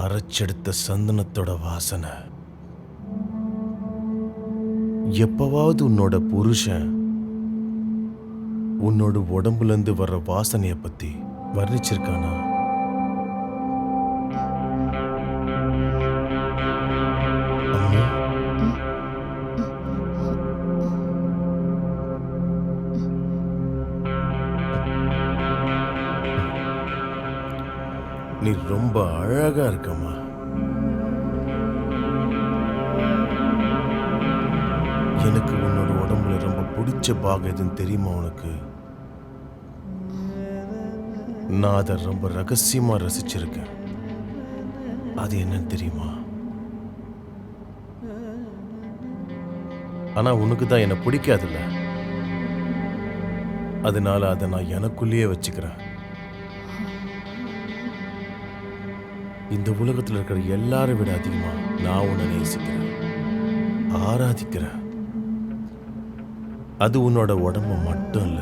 அரைச்செடுத்த சந்தனத்தோட வாசனை. எப்பவாவது உன்னோட புருஷன் உன்னோட உடம்புலேருந்து வர்ற வாசனைய பத்தி வர்ணிச்சிருக்கானா? அம்மு, நீ ரொம்ப அழகா இருக்கம்மா. எனக்கு உன்னோட உடம்புல ரொம்ப பிடிச்ச பாகம் எதுன்னு தெரியுமா உனக்கு? நான் அதை ரொம்ப ரகசியமா ரசிச்சிருக்கேன். அது என்னன்னு தெரியுமா? ஆனா உனக்கு தான் என்ன பிடிக்காதுல்ல, அதனால அதை நான் எனக்குள்ளேயே வச்சுக்கிறேன். இந்த உலகத்தில் இருக்கிற எல்லாரை விட அதிகமா நான் உன்னை நேசிக்கிறேன், ஆராதிக்கிறேன். அது உன்னோட உடம்பு மட்டும் இல்ல,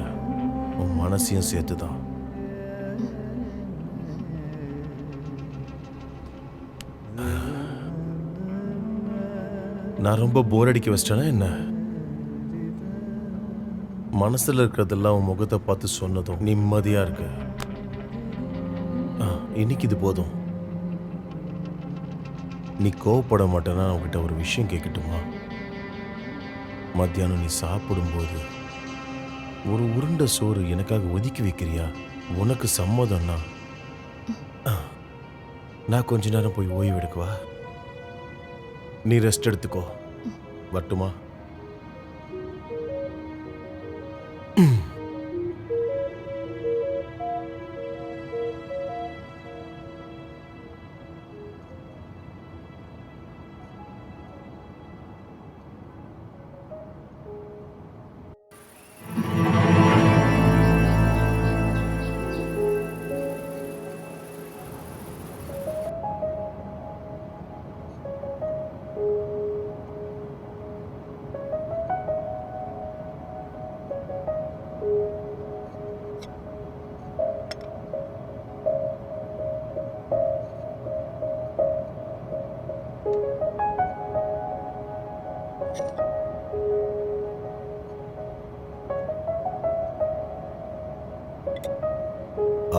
உன் மனசையும் சேர்த்துதான். நான் ரொம்ப போர் அடிக்க வச்சிட்டேனா என்ன? மனசுல இருக்கிறதெல்லாம் உன் முகத்தை பார்த்து சொன்னதும் நிம்மதியா இருக்கு. இன்னைக்கு இது போதும். நீ கோவப்பட மாட்டேன்னா உன்கிட்ட ஒரு விஷயம் கேட்கட்டுமா? மத்தியானம் நீ சாப்பிடும்போது ஒரு உருண்டை சோறு எனக்காக ஒதுக்கி வைக்கிறியா? உனக்கு சம்மதம்னா நான் கொஞ்ச நேரம் போய் ஓய்வு எடுக்கவா? நீ ரெஸ்ட் எடுத்துக்கோ. வரட்டுமா?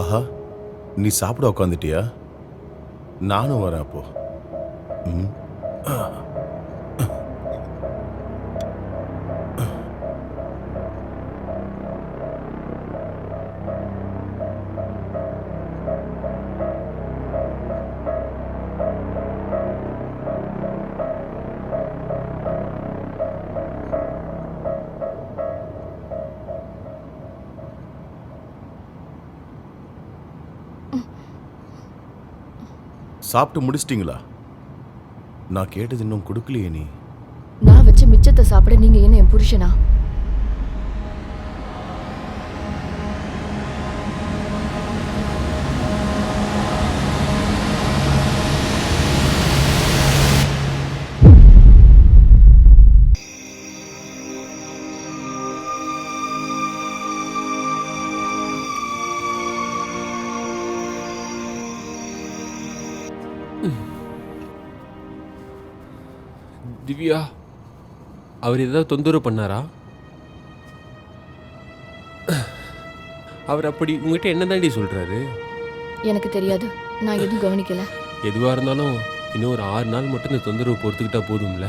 ஆஹா, நீ சாப்பிட உட்காந்துட்டியா? நானும் வரேன் அப்போ. சாப்பிட்டு முடிச்சிட்டிங்களா? நான் கேட்டது இன்னும் கொடுக்கலையே. நீ நான் வச்ச மிச்சத்தை சாப்பிட நீங்க என்ன என் புருஷனா? திவ்யா, அவர் ஏதாவது தொந்தரவு பண்ணாரா? அவர் அப்படி உங்ககிட்ட என்ன தாண்டி சொல்றாரு? எனக்கு தெரியாது, நான் எதுவும் கவனிக்கல. எதுவாக இருந்தாலும் இன்னும் ஒரு 6 நாள் மட்டும் இந்த தொந்தரவு பொறுத்துக்கிட்டா போதும்ல.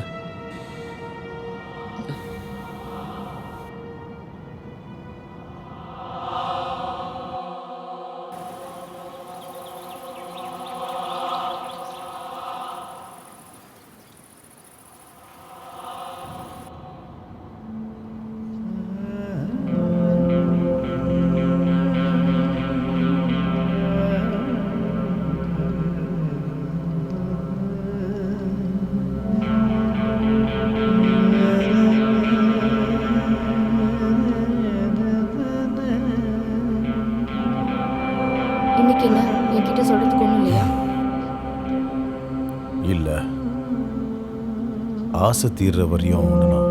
ஆசை தீர்ற வரையும் அவனை நான்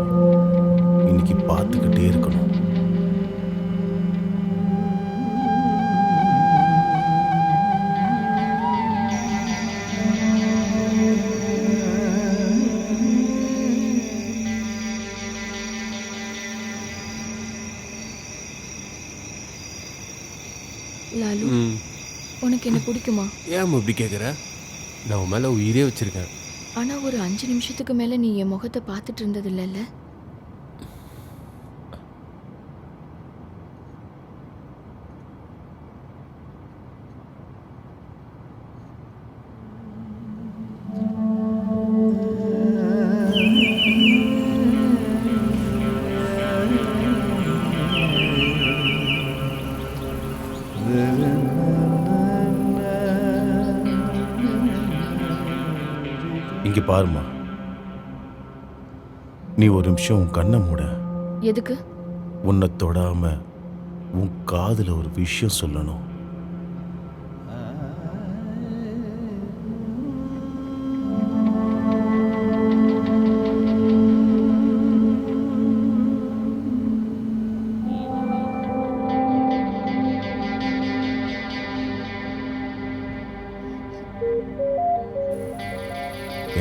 இன்னைக்கு பார்த்துக்கிட்டே இருக்கணும். லாலு, ம். உனக்கு என்ன பிடிக்குமா? ஏன் இப்படி கேட்குற? நான் உன் மேலே உயிரே வச்சிருக்கேன். ஆனா ஒரு 5 நிமிஷத்துக்கு மேல நீ என் முகத்தை பார்த்துட்டு இருந்தது இல்லைல்ல? இங்க பாருமா, நீ ஒரு நிமிஷம் உன் கண்ணை மூட. எதுக்கு? உன்னை தொடாம உன் காதுல ஒரு விஷயம் சொல்லணும்.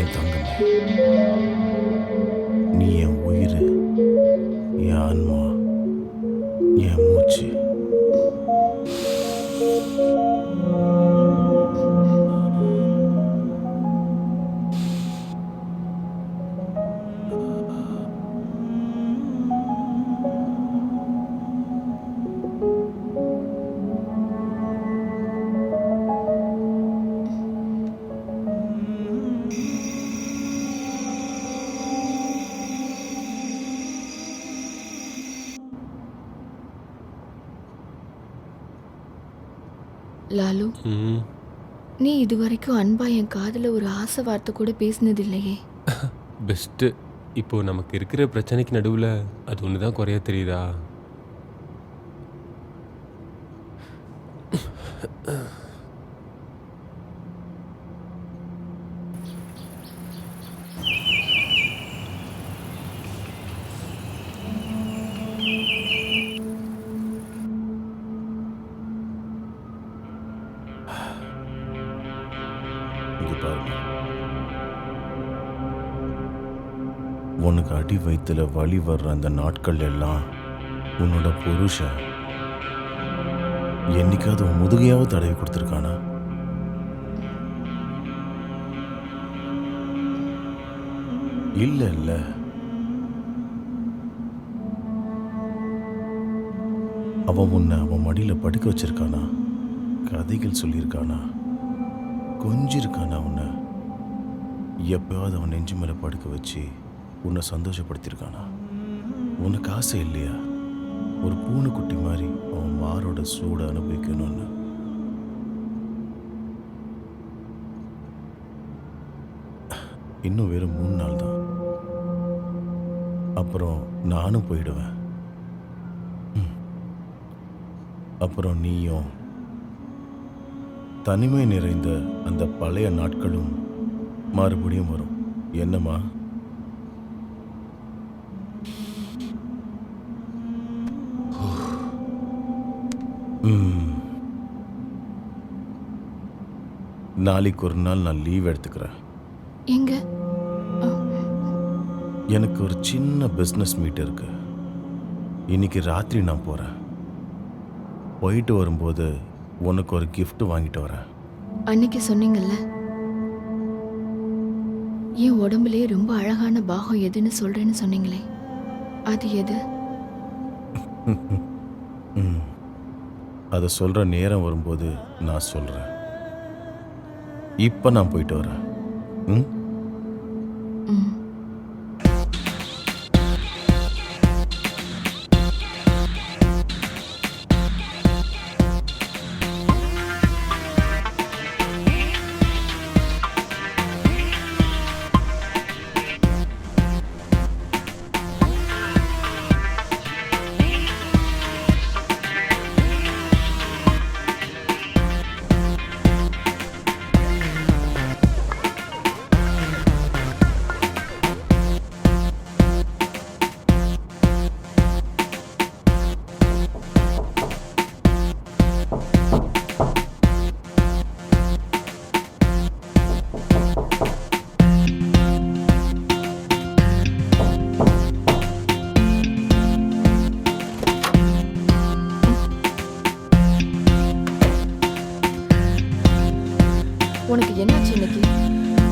என் தங்கமே, நீ என் உயிர், என் ஆன்மா, என் மூச்சு. லாலு, ம். நீ இதுவரைக்கும் அன்பா என் காதுல ஒரு ஆசை வார்த்தை கூட பேசினது இல்லையே. பெஸ்ட்டு. இப்போ நமக்கு இருக்கிற பிரச்சனைக்கு நடுவில் அது ஒன்று தான் குறைய தெரியுதா? இங்க பாருங்க, உனக்கு அடி வயித்துல வலி வர்ற அந்த நாட்கள் எல்லாம் உன்னோட புருஷன் என்னைக்காவது உன் முதுகையாவது தடவி கொடுத்துருக்கானா? இல்ல இல்ல. அவன் உன்னை அவன் மடியில படுக்க வச்சிருக்கானா? கதைகள் சொல்லியிருக்கானா? கொஞ்சிருக்கானா உன்னை? எப்பயாவது அவன் நெஞ்சு மேல படுக்க வச்சு உன்னை சந்தோஷப்படுத்தியிருக்கானா? உனக்கு ஆசை இல்லையா ஒரு பூனைக்குட்டி மாதிரி அவன் மாரோட சூட அனுபவிக்கணும்னு? இன்னும் வெறும் 3 நாள் தான், அப்புறம் நானும் போயிடுவேன். அப்புறம் நீயும் தனிமை நிறைந்த அந்த பழைய நாட்களும் மறுபடியும் வரும். என்னம்மா? நாளைக்கு ஒரு நாள் நான் லீவ் எடுத்துக்கிறேன். எங்க? எனக்கு ஒரு சின்ன பிஸ்னஸ் மீட் இருக்கு. இன்னைக்கு ராத்திரி நான் போறேன். போயிட்டு வரும்போது உனக்கு ஒரு gift வாங்கிட்டு வரேன். அன்னைக்கு சொன்னீங்கல்ல, என் உடம்புலயே ரொம்ப அழகான பாகம் எதுன்னு சொல்றேன்னு சொன்னீங்களே, அது எது? அதை சொல்ற நேரம் வரும்போது நான் சொல்றேன். இப்ப நான் போயிட்டு வரேன். ம். ம்.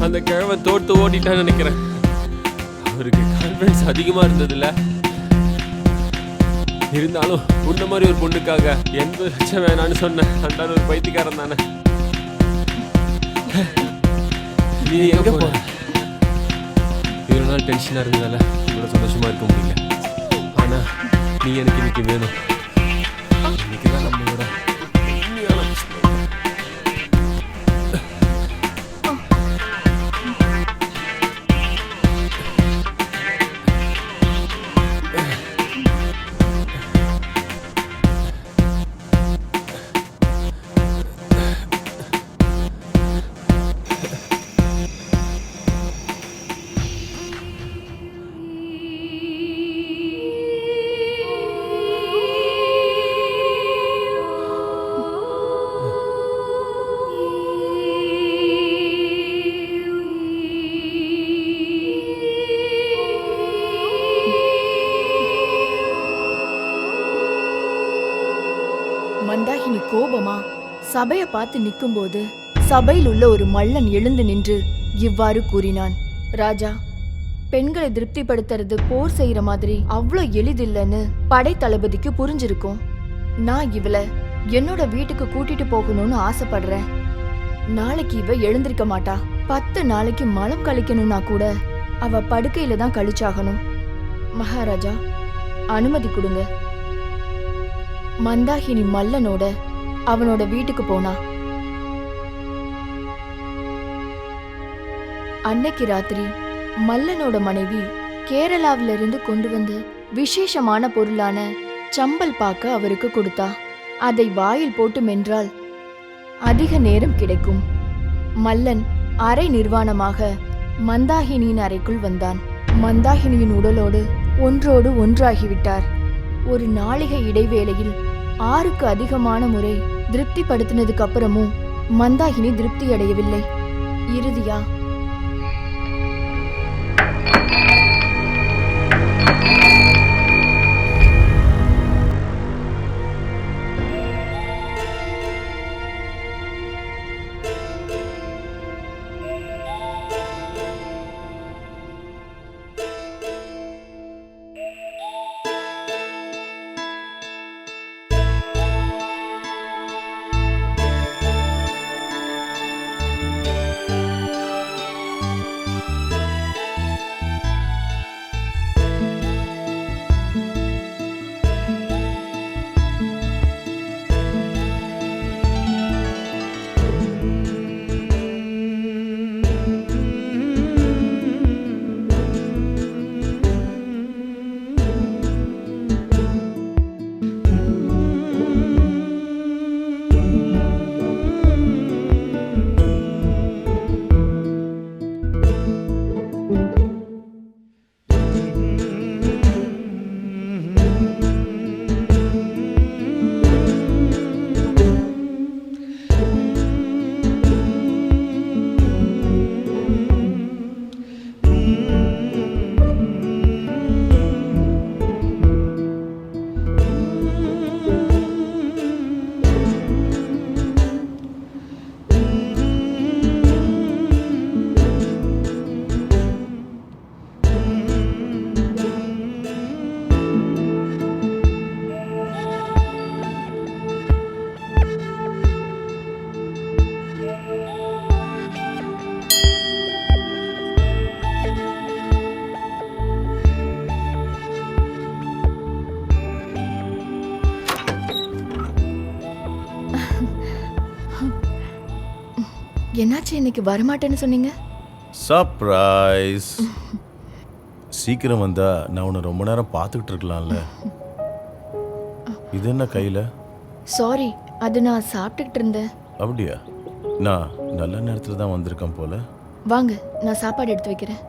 அந்த கிழவன் தோட்டு ஓட்டிட்டான்னு நினைக்கிறேன். அவருக்கு கான்ஃபிடன்ஸ் அதிகமா இருந்ததுல்ல. இருந்தாலும் உன்ன மாதிரி ஒரு பொண்ணுக்காக 80 லட்சம் வேணான்னு சொன்னேன். அந்த ஒரு பைத்தியக்காரன் தானே. நீ எங்க போற? இவ்வளவு நாள் டென்ஷனா இருந்ததால இவ்வளவு சந்தோஷமா இருக்க முடியல. ஆனா நீ எனக்கு இன்னைக்கு வேணும். இன்னைக்குதான் நம்மளோட உண்மையான மந்தாகினி கோபமா சபைய பார்த்து நிக்கும்போது சபையில் உள்ள ஒரு மல்லன் எழுந்து நின்று இவ்வாறு கூறினான். ராஜா, பெண்களை திருப்திப்படுத்துறது போர் செய்யற மாதிரி அவ்வளோ எளிதில்லைன்னு படை தளபதிக்கு புரிஞ்சிருக்கும். நான் இவளை என்னோட வீட்டுக்கு கூட்டிட்டு போகணும்னு ஆசைப்படுறேன். நாளைக்கு இவ எழுந்திருக்க மாட்டா. 10 நாளைக்கு மலம் கழிக்கணும்னா கூட அவ படுக்கையில தான் கழிச்சாகணும். மகாராஜா, அனுமதி கொடுங்க. மந்தாகினி மல்லனோட அவனோட வீட்டுக்கு போனா. அன்னைக்கு ராத்திரி மல்லனோட மனைவி கேரளாவில இருந்து கொண்டு வந்து விசேஷமான பொருளான சம்பல் பாக்க அவருக்கு கொடுத்தா. அதை வாயில் போட்டு மென்றால் அதிக நேரம் கிடைக்கும். மல்லன் அரை நிர்வாணமாக மந்தாகினியின் அறைக்குள் வந்தான். மந்தாகினியின் உடலோடு ஒன்றோடு ஒன்றாகிவிட்டார். ஒரு நாளிகை இடைவேளையில் 6க்கு அதிகமான முறை திருப்திப்படுத்தினதுக்கு அப்புறமும் மந்தாகினி திருப்தி அடையவில்லை. இறுதியா என்னாச்சு? இன்னைக்கு வரமாட்டேன்னு சொன்னீங்க. சர்ப்ரைஸ். சீக்கிரம் வந்தா நான் உன்னை ரொம்ப நேரம் பார்த்துக்கிட்டு இருக்கலாம்ல. இது என்ன கையில? சாரி, அது நான் சாப்பிட்டுக்கிட்டு இருந்தேன். அப்படியா? நான் நல்ல நேரத்தில் தான் வந்திருக்கேன் போல. வாங்க, நான் சாப்பாடு எடுத்து வைக்கிறேன்.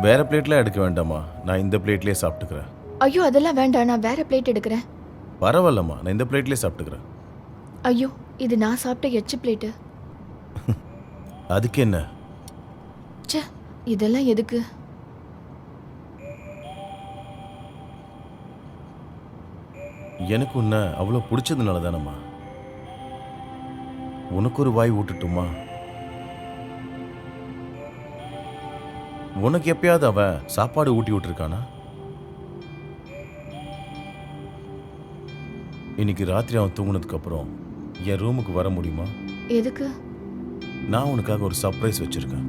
வேற பிளேட்ல எடுக்க வேண்டாமா? நான் இந்த பிளேட்லயே சாப்பிட்டுக்கிறேன். ஐயோ, அதெல்லாம் வேண்டாம், நான் வேற பிளேட் எடுக்கிறேன். பரவாயில்லம்மா, நான் இந்த பிளேட்லயே சாப்பிட்டுக்கிறேன். ஐயோ, இது நான் சாப்பிட்ட எச்சு பிளேட்டு. அதுக்கு என்ன? ச்சே, இதெல்லாம் எதுக்கு? எனக்கு உன்னை அவ்வளோ பிடிச்சதுனால தானம்மா. உனக்கு ஒரு வாய் ஊட்டட்டுமா? உனக்கு எப்பயாவது அவ சாப்பாடு ஊட்டி விட்டுருக்கானா? இன்னைக்கு ராத்திரி அவன் தூங்குனதுக்கு அப்புறம் என் ரூமுக்கு வர முடியுமா? எதுக்கு? நான் உனக்காக ஒரு சர்ப்ரைஸ் வச்சிருக்கேன்.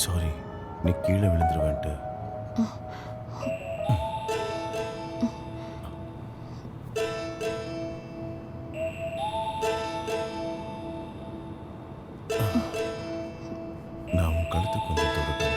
சாரி, நீ கீழே விழுந்துருவேன்ட்டு. நான் உன் கழுத்து கொஞ்சம் தொடட்டுமா?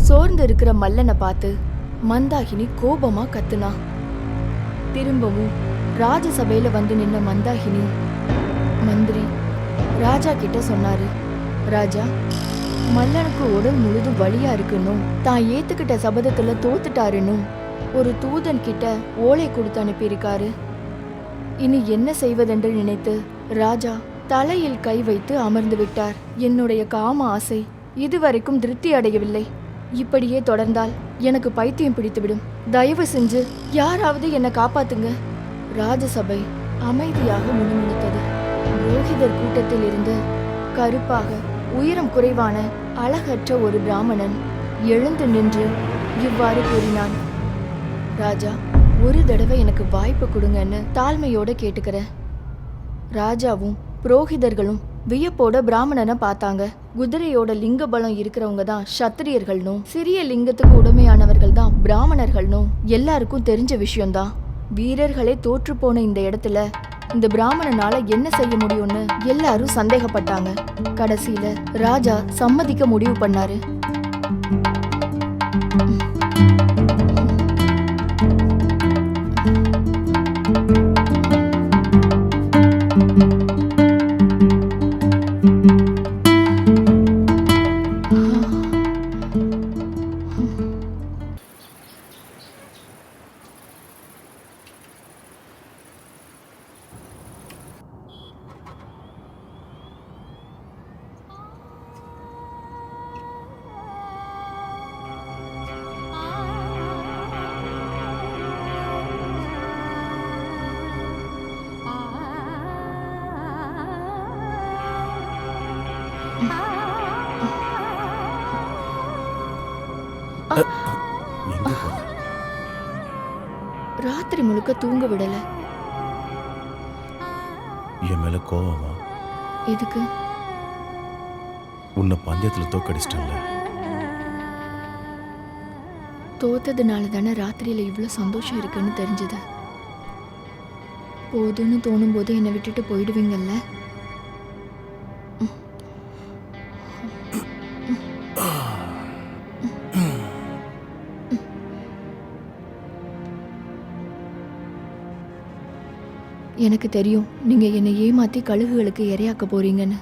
சோர்ந்து இருக்கிற மல்லனை பார்த்து மந்தாகினி கோபமா கத்துனா. திரும்பவும் ராஜசபையில வந்து நின்ன மந்தாகினி மந்திரி ராஜா கிட்ட சொன்னாரு, ராஜா, மல்லனுக்கு உடல் முழுதும் வலியா இருக்குன்னும் தான் ஏத்துக்கிட்ட சபதத்துல தோத்துட்டாருன்னும் ஒரு தூதன் கிட்ட ஓலை கொடுத்து அனுப்பியிருக்காரு. இனி என்ன செய்வதென்று நினைத்து ராஜா தலையில் கை வைத்து அமர்ந்து விட்டார். என்னுடைய காம ஆசை இதுவரைக்கும் திருப்தி அடையவில்லை. இப்படியே தொடர்ந்தால் எனக்கு பைத்தியம் பிடித்துவிடும். தயவு செஞ்சு யாராவது என்னை காப்பாத்துங்க. ராஜசபை அமைதியாக முணுமுணுத்தது. புரோகிதர் கூட்டத்தில் இருந்து கருப்பாக உயரம் குறைவான அழகற்ற ஒரு பிராமணன் எழுந்து நின்று இவ்வாறு கூறினான், ராஜா, ஒரு தடவை எனக்கு வாய்ப்பு கொடுங்கன்னு தாழ்மையோட கேட்டுக்கிறேன். ராஜாவும் புரோகிதர்களும் வியப்போட பிராமணனை பார்த்தாங்க. குதிரையோட லிங்க பலம் இருக்கிறவங்க தான் சத்திரியர்கள்னும் சிறிய லிங்கத்துக்கு உடமையானவர்கள் தான் பிராமணர்கள்னும் எல்லாருக்கும் தெரிஞ்ச விஷயம்தான். வீரர்களே தோற்று போன இந்த இடத்துல இந்த பிராமணனால என்ன செய்ய முடியும்னு எல்லாரும் சந்தேகப்பட்டாங்க. கடைசியில ராஜா சம்மதிக்க முடிவு பண்ணாரு. ராத்திரி முழுக்க தூங்க விடல. என் மேல கோவமா? எதுக்கு? உன்னை பந்தயத்துல தோக்கடிச்சிட்டேன்ல. தோத்ததுனால தானே ராத்திரியில இவ்வளவு சந்தோஷம் இருக்குன்னு தெரிஞ்சது. போதுன்னு தோணும் போது என்னை விட்டுட்டு போயிடுவீங்கல்ல. எனக்கு தெரியும் நீங்க என்னை ஏமாத்தி கழுகுகளுக்கு இரையாக்க போறீங்கன்னு.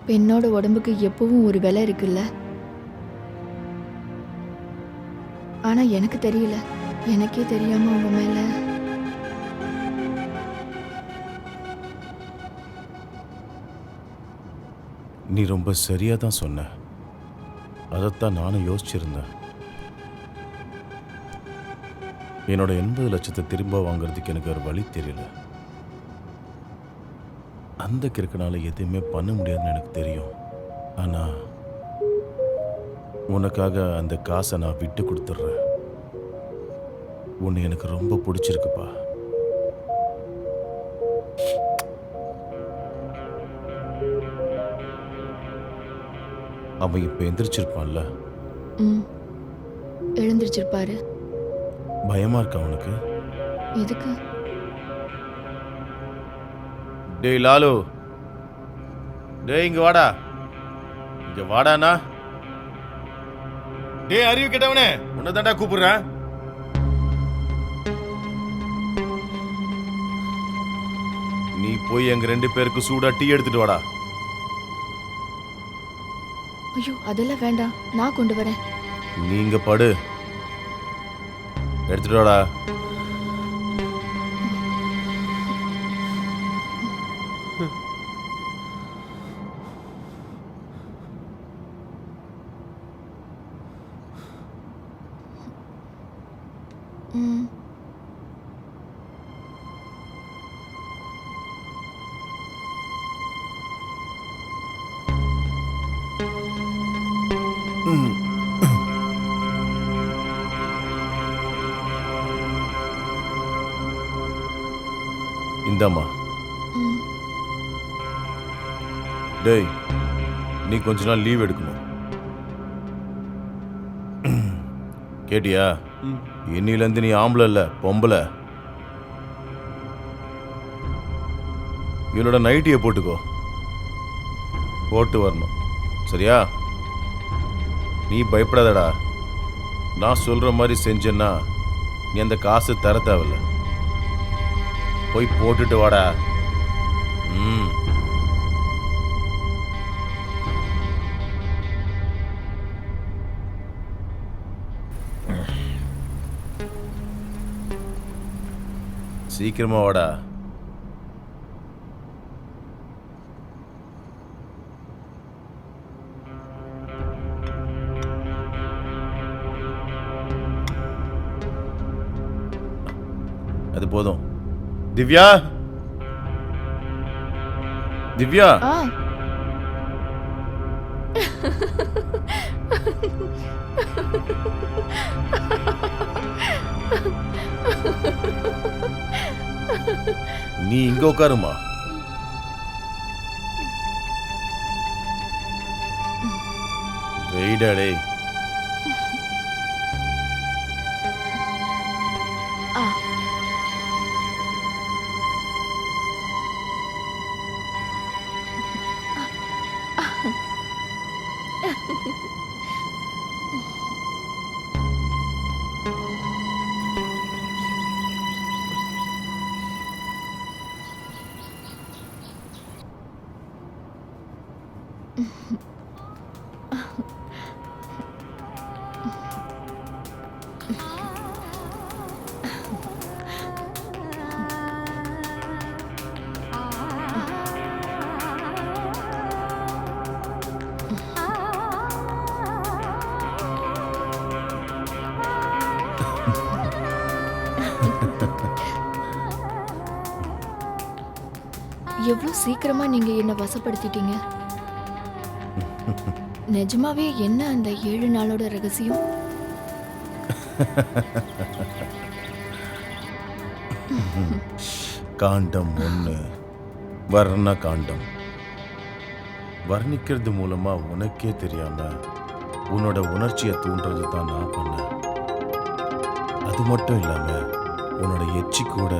பெண்ணோட உடம்புக்கு எப்பவும் ஒரு விலை இருக்குல்ல. ஆனா எனக்கு தெரியல. எனக்கே தெரியாம உங்க மேல நீ ரொம்ப சரியா தான் சொன்ன. அதைத்தான் நானும் யோசிச்சிருந்தேன். என்னோட 80 லட்சத்தை திரும்ப வாங்குறதுக்கு எனக்கு ஒரு வழி தெரியல. அந்த கிறுக்கனால எதுவுமே பண்ண முடியாதுன்னு எனக்கு தெரியும். ஆனா உனக்காக அந்த காசை நான் விட்டு கொடுத்துட்றேன். உன்னை எனக்கு ரொம்ப பிடிச்சிருக்குப்பா. அவன் இப்ப எந்திரிச்சிருப்பான்ல? எழுந்திருச்சிருப்பாரு. பயமா இருக்கா உனக்கு? எதுக்கு? டேய் லாலு, டேய் இங்க வாடா. இங்க வாடானா? டேய் அறிவு கேட்டவனே, உன்னை தாண்டா கூப்பிடுறேன். நீ போய் எங்க 2 பேருக்கு சூடா டீ எடுத்துட்டு வாடா. ஐயோ, அதெல்லாம் வேண்டாம், நான் கொண்டு வரேன். நீங்க படு, எடுத்துட்டு வாடா. இந்தாம்மா. டேய், நீ கொஞ்ச நாள் லீவ் எடுக்கணும். கேட்டியா? இன்னிலேருந்து நீ ஆம்பளை இல்ல, பொம்பளை. இவளோட நைட்டியை போட்டுக்கோ, போட்டு வரணும். சரியா? நீ பயப்படாதடா. நான் சொல்ற மாதிரி செஞ்சேன்னா நீ அந்த காசு தர தேவையில்ல. போய் போட்டுட்டு வாடா. ம். சீக்கிரமா வாடா. அது போதும். திவ்யா, திவ்யா, ஆ நீ இங்க உட்காருமா. வெயிடா டேய். ஆ எவ்வளவு சீக்கிரமா நீங்க என்ன வசப்படுத்திட்டீங்க. நிஜமாவே என்ன அந்த 7 நாளோட ரகசியம்? காண்டம் 1 வர்ண காண்டம். வர்ணிக்கிறது மூலமா உனக்கே தெரியாம உன்னோட உணர்ச்சியை தூண்டுறது தான் நான் பண்ணேன். அது மட்டும் இல்லாம உன்னோட எச்சி கூட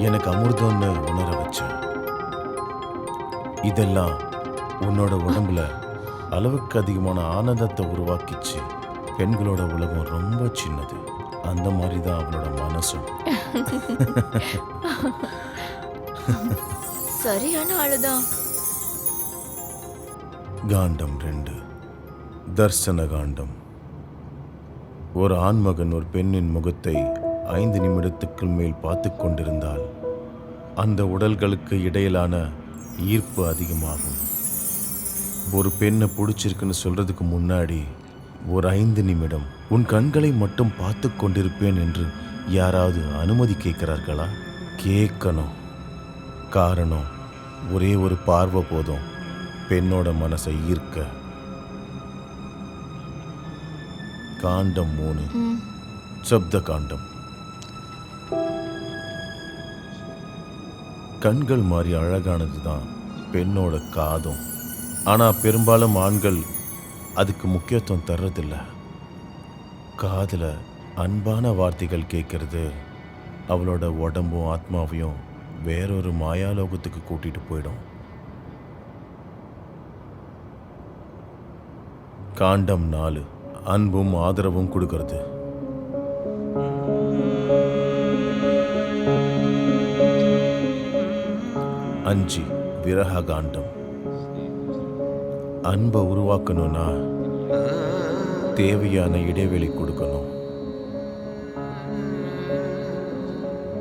எனக்கு அமிர்தம்னு உணர வச்சேன். இதெல்லாம் உன்னோட உடம்புல அளவுக்கு அதிகமான ஆனந்தத்தை உருவாக்கிச்சு. பெண்களோட உலகம் ரொம்ப சின்னது. அந்த மாதிரி தான் அவளோட மனசும். சரியான ஆளுதான். காண்டம் 2 தர்சன காண்டம். ஒரு ஆண்மகன் ஒரு பெண்ணின் முகத்தை 5 நிமிடத்துக்கு மேல் பார்த்து கொண்டிருந்தால் அந்த உடல்களுக்கு இடையிலான ஈர்ப்பு அதிகமாகும். ஒரு பெண்ணை பிடிச்சிருக்குன்னு சொல்றதுக்கு முன்னாடி ஒரு 5 நிமிடம் உன் கண்களை மட்டும் பார்த்து கொண்டிருப்பேன் என்று யாராவது அனுமதி கேட்கிறார்களா? கேட்கணும். காரணம், ஒரே ஒரு பார்வை போதும் பெண்ணோட மனசை ஈர்க்க. காண்டம் 3 சப்த காண்டம். கண்கள் மாதிரி அழகானது தான் பெண்ணோட காதும். ஆனால் பெரும்பாலும் ஆண்கள் அதுக்கு முக்கியத்துவம் தர்றதில்ல. காதில் அன்பான வார்த்தைகள் கேட்கறது அவளோட உடம்பும் ஆத்மாவையும் வேறொரு மாயாலோகத்துக்கு கூட்டிட்டு போயிடும். காண்டம் 4 அன்பும் ஆதரவும் கொடுக்கறது. அஞ்சு விரக காண்டம். அன்பை உருவாக்கணும்னா தேவையான இடைவெளி கொடுக்கணும்.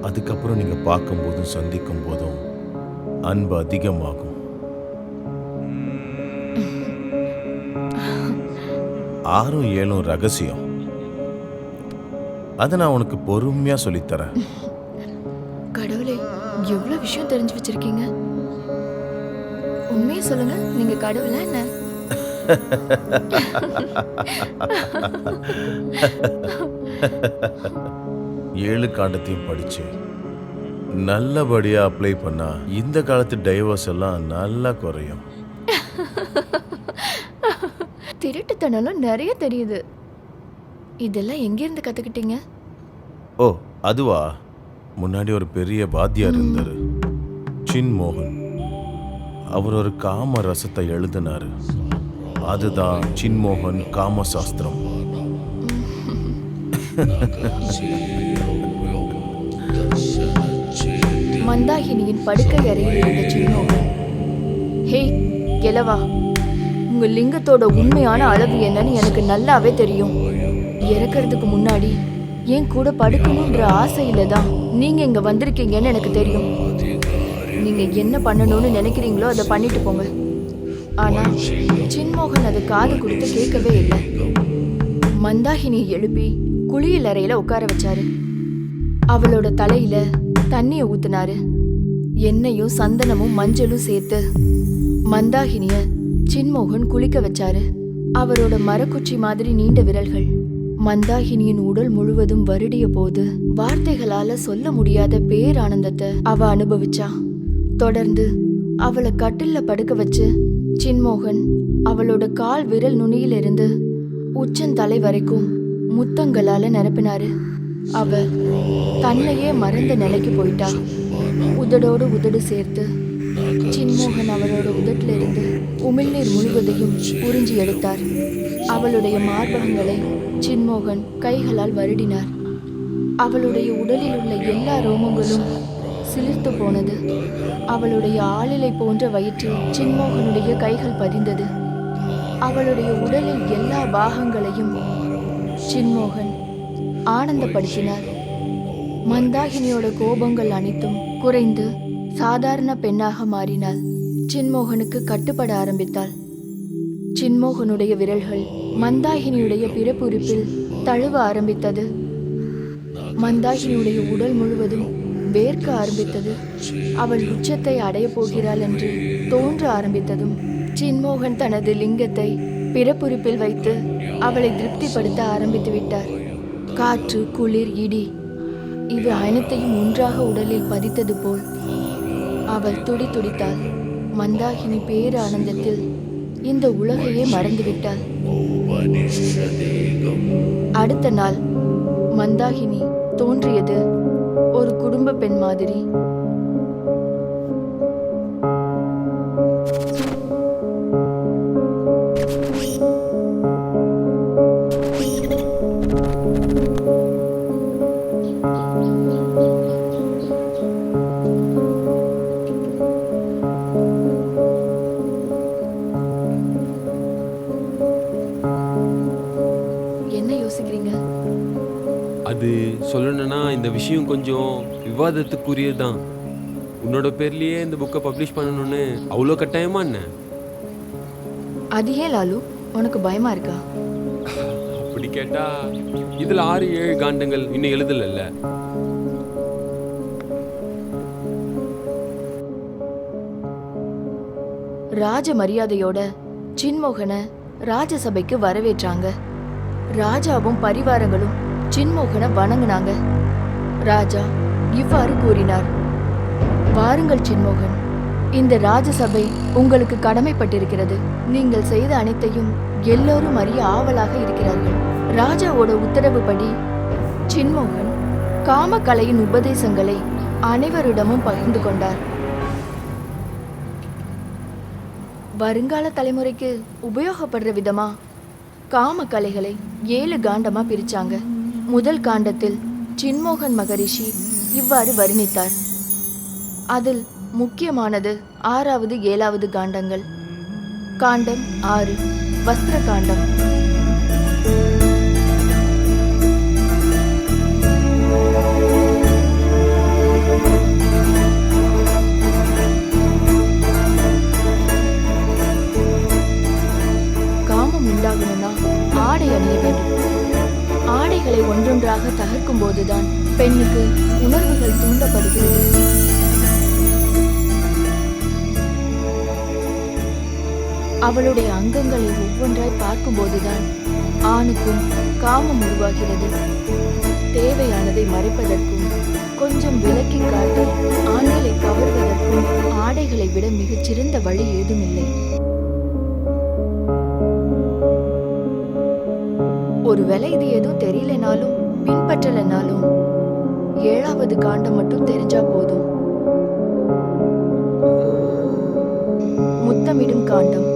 அதுக்கப்புறம் நீங்க பார்க்கும்போதும் சந்திக்கும் போதும் அன்பு அதிகமாகும். 6 7 ரகசியம். அதை நான் உனக்கு பொறுமையா சொல்லித்தரேன். கடவுளே, எவ்வளவு விஷயம் தெரிஞ்சு வச்சிருக்கீங்க. உண்மையை சொல்லுங்க, நீங்க கடவுளா என்ன? ஏழு காண்டத்தையும் படிச்சு நல்லபடியா அப்ளை பண்ணா இந்த காலத்து டைவர்ஸ் எல்லாம் நல்லா குறையும். திருட்டுத்தனம் நிறைய தெரியுது. இதெல்லாம் எங்கிருந்து கத்துக்கிட்டீங்க? ஓ அதுவா, முன்னாடி ஒரு பெரிய வாத்தியார் இருந்தாரு, சின்மோகன். அவர் ஒரு காம ரசத்தை எழுதினாரு. அதுதான் சின்மோகன் காமசாஸ்திரம். மந்தாகினியின் படுக்கை அறையில் இருந்த சின்மோகன், ஹே கெலவா, உங்க லிங்கத்தோட உண்மையான அளவு என்னன்னு எனக்கு நல்லாவே தெரியும். இறக்கறதுக்கு முன்னாடி என் கூட படுக்கணுன்ற ஆசையில தான் நீங்க இங்க வந்திருக்கீங்கன்னு எனக்கு தெரியும். நீங்க என்ன பண்ணணும்னு நினைக்கிறீங்களோ அதை பண்ணிட்டு போங்க. ஆனா சின்மோகன் அதை காது கொடுத்து கேட்கவே இல்லை. மந்தாகினியை எழுப்பி குளியல் அறையில உட்கார வச்சாரு. அவளோட தலையில தண்ணிய ஊத்துனாரு. எண்ணெயும் சந்தனமும் மஞ்சளும் சேர்த்து மந்தாகினிய சின்மோகன் குளிக்க வச்சாரு. அவரோட மரக்குச்சி மாதிரி நீண்ட விரல்கள் மந்தாகினியின் உடல் முழுவதும் வருடிய போது வார்த்தைகளால சொல்ல முடியாத பேரானந்தத்தை அவ அனுபவிச்சா. தொடர்ந்து அவளை கட்டில்ல படுக்க வச்சு சின்மோகன் அவளோட கால் விரல் நுனியிலிருந்து உச்சந்தலை வரைக்கும் முத்தங்களால நிரப்பினாரு. அவ தன்னையே மறந்த நிலைக்கு போயிட்டா. உதடோடு உதடு சேர்த்து சின்மோகன் அவளோட உதட்டில இருந்து உமிழ்நீர் முழுவதையும் உறிஞ்சி எடுத்தார். அவளுடைய மார்பகங்களை சின்மோகன் கைகளால் வருடினார். அவளுடைய உடலில் உள்ள எல்லா ரோமங்களும் சிலிர்த்து போனது. அவளுடைய ஆளிலை போன்ற வயிற்றில் சின்மோகனுடைய கைகள் பதிந்தது. அவளுடைய உடலில் எல்லா பாகங்களையும் சின்மோகன் ஆனந்தப்படுத்தினார். மந்தாகினியோட கோபங்கள் அனைத்தும் குறைந்து சாதாரண பெண்ணாக மாறினாள். சின்மோகனுக்கு கட்டுப்பட ஆரம்பித்தாள். சின்மோகனுடைய விரல்கள் மந்தாகினியுடைய பிறப்புறுப்பில் தழுவ ஆரம்பித்தது. மந்தாகினியுடைய உடல் முழுவதும் வேர்க்க ஆரம்பித்தது. அவள் உச்சத்தை அடைய போகிறாள் என்று தோன்ற ஆரம்பித்ததும் சின்மோகன் தனது லிங்கத்தை பிறப்புறுப்பில் வைத்து அவளை திருப்திப்படுத்த ஆரம்பித்து விட்டார். காற்று, குளிர், இடி இவை அனைத்தையும் ஒன்றாக உடலில் பதித்தது போல் அவள் துடித்தாள். மந்தாகினி பேரானந்தத்தில் இந்த உலகையே மறந்துவிட்டாள். அடுத்த நாள் மந்தாகினி தோன்றியது ஒரு குடும்ப பெண் மாதிரி. அது சொல்லணும்னா இந்த விஷயம் கொஞ்சம் விவாதத்துக்குரியதுதான். உன்னோட பேர்லயே இந்த புக்கை பப்ளிஷ் பண்ணணும்னு அவ்வளோ கட்டாயமா என்ன? அது ஏன் லாலு, உனக்கு பயமா இருக்கா? அப்படி கேட்டா இதுல 6-7 காண்டங்கள் இன்னும் எழுதல. ராஜ மரியாதையோட சின்மோகனை ராஜசபைக்கு வரவேற்றாங்க. ராஜாவும் பரிவாரங்களும் சின்மோகனை வணங்கினாங்க. ராஜா இவ்வாறு கூறினார்: வாருங்கள் சின்மோகன், இந்த ராஜசபை உங்களுக்கு கடமைப்பட்டிருக்கிறது. நீங்கள் செய்த அனைத்தையும் எல்லோரும் அறிய ஆவலாக இருக்கிறார்கள். ராஜாவோட உத்தரவுப்படி சின்மோகன் காமக்கலையின் உபதேசங்களை அனைவரிடமும் பகிர்ந்து கொண்டார். வருங்கால தலைமுறைக்கு உபயோகப்படுற விதமா காமக்கலைகளை 7 காண்டமா பிரிச்சாங்க. முதல் காண்டத்தில் சின்மோகன் மகரிஷி இவ்வாறு வர்ணித்தார். அதில் முக்கியமானது 6வது 7வது காண்டங்கள். காண்டம் 6 வஸ்திர காண்டம். காமம் உண்டாகணும்னா ஆடை அணிய வேண்டும். ஆடைகளை ஒன்றொன்றாக தகர்க்கும் போதுதான் பெண்ணுக்கு உணர்வுகள் தூண்டப்படுகிறது. அவளுடைய அங்கங்களை ஒவ்வொன்றாய் பார்க்கும்போதுதான் ஆணுக்கும் காமம் உருவாகிறது. தேவையானதை மறைப்பதற்கும் கொஞ்சம் விலக்கி காட்டி ஆண்களை கவர்வதற்கும் ஆடைகளை விட மிகச்சிறந்த வழி ஏதுமில்லை. ஒருவேளை இது எதுவும் தெரியலனாலும் பின்பற்றலனாலும் 7வது காண்டம் மட்டும் தெரிஞ்சா போதும். முத்தமிடும் காண்டம்.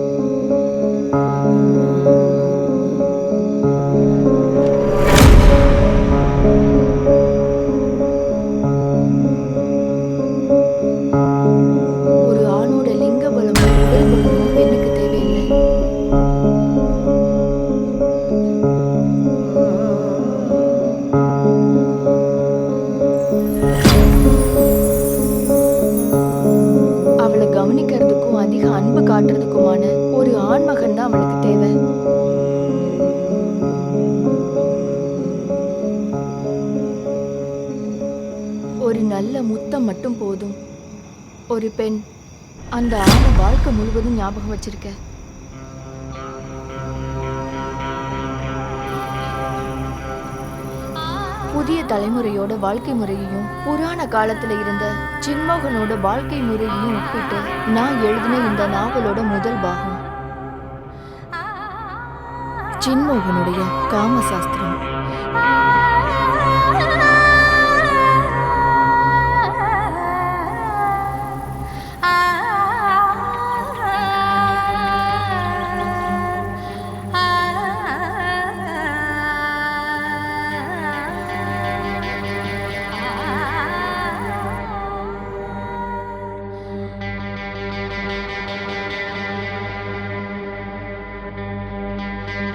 மட்டும் போதும். ஒரு பெண் அந்த ஆணை வாழ்க்கை முழுவதும் ஞாபகம் வச்சிருக்க. புதிய தலைமுறையோட வாழ்க்கை முறையையும் புராண காலத்துல இருந்த சின்மோகனோட வாழ்க்கை முறையையும் ஒப்பிட்டு நான் எழுதின இந்த நாவலோட முதல் பாகம். சின்மோகனுடைய காமசாஸ்திரம்.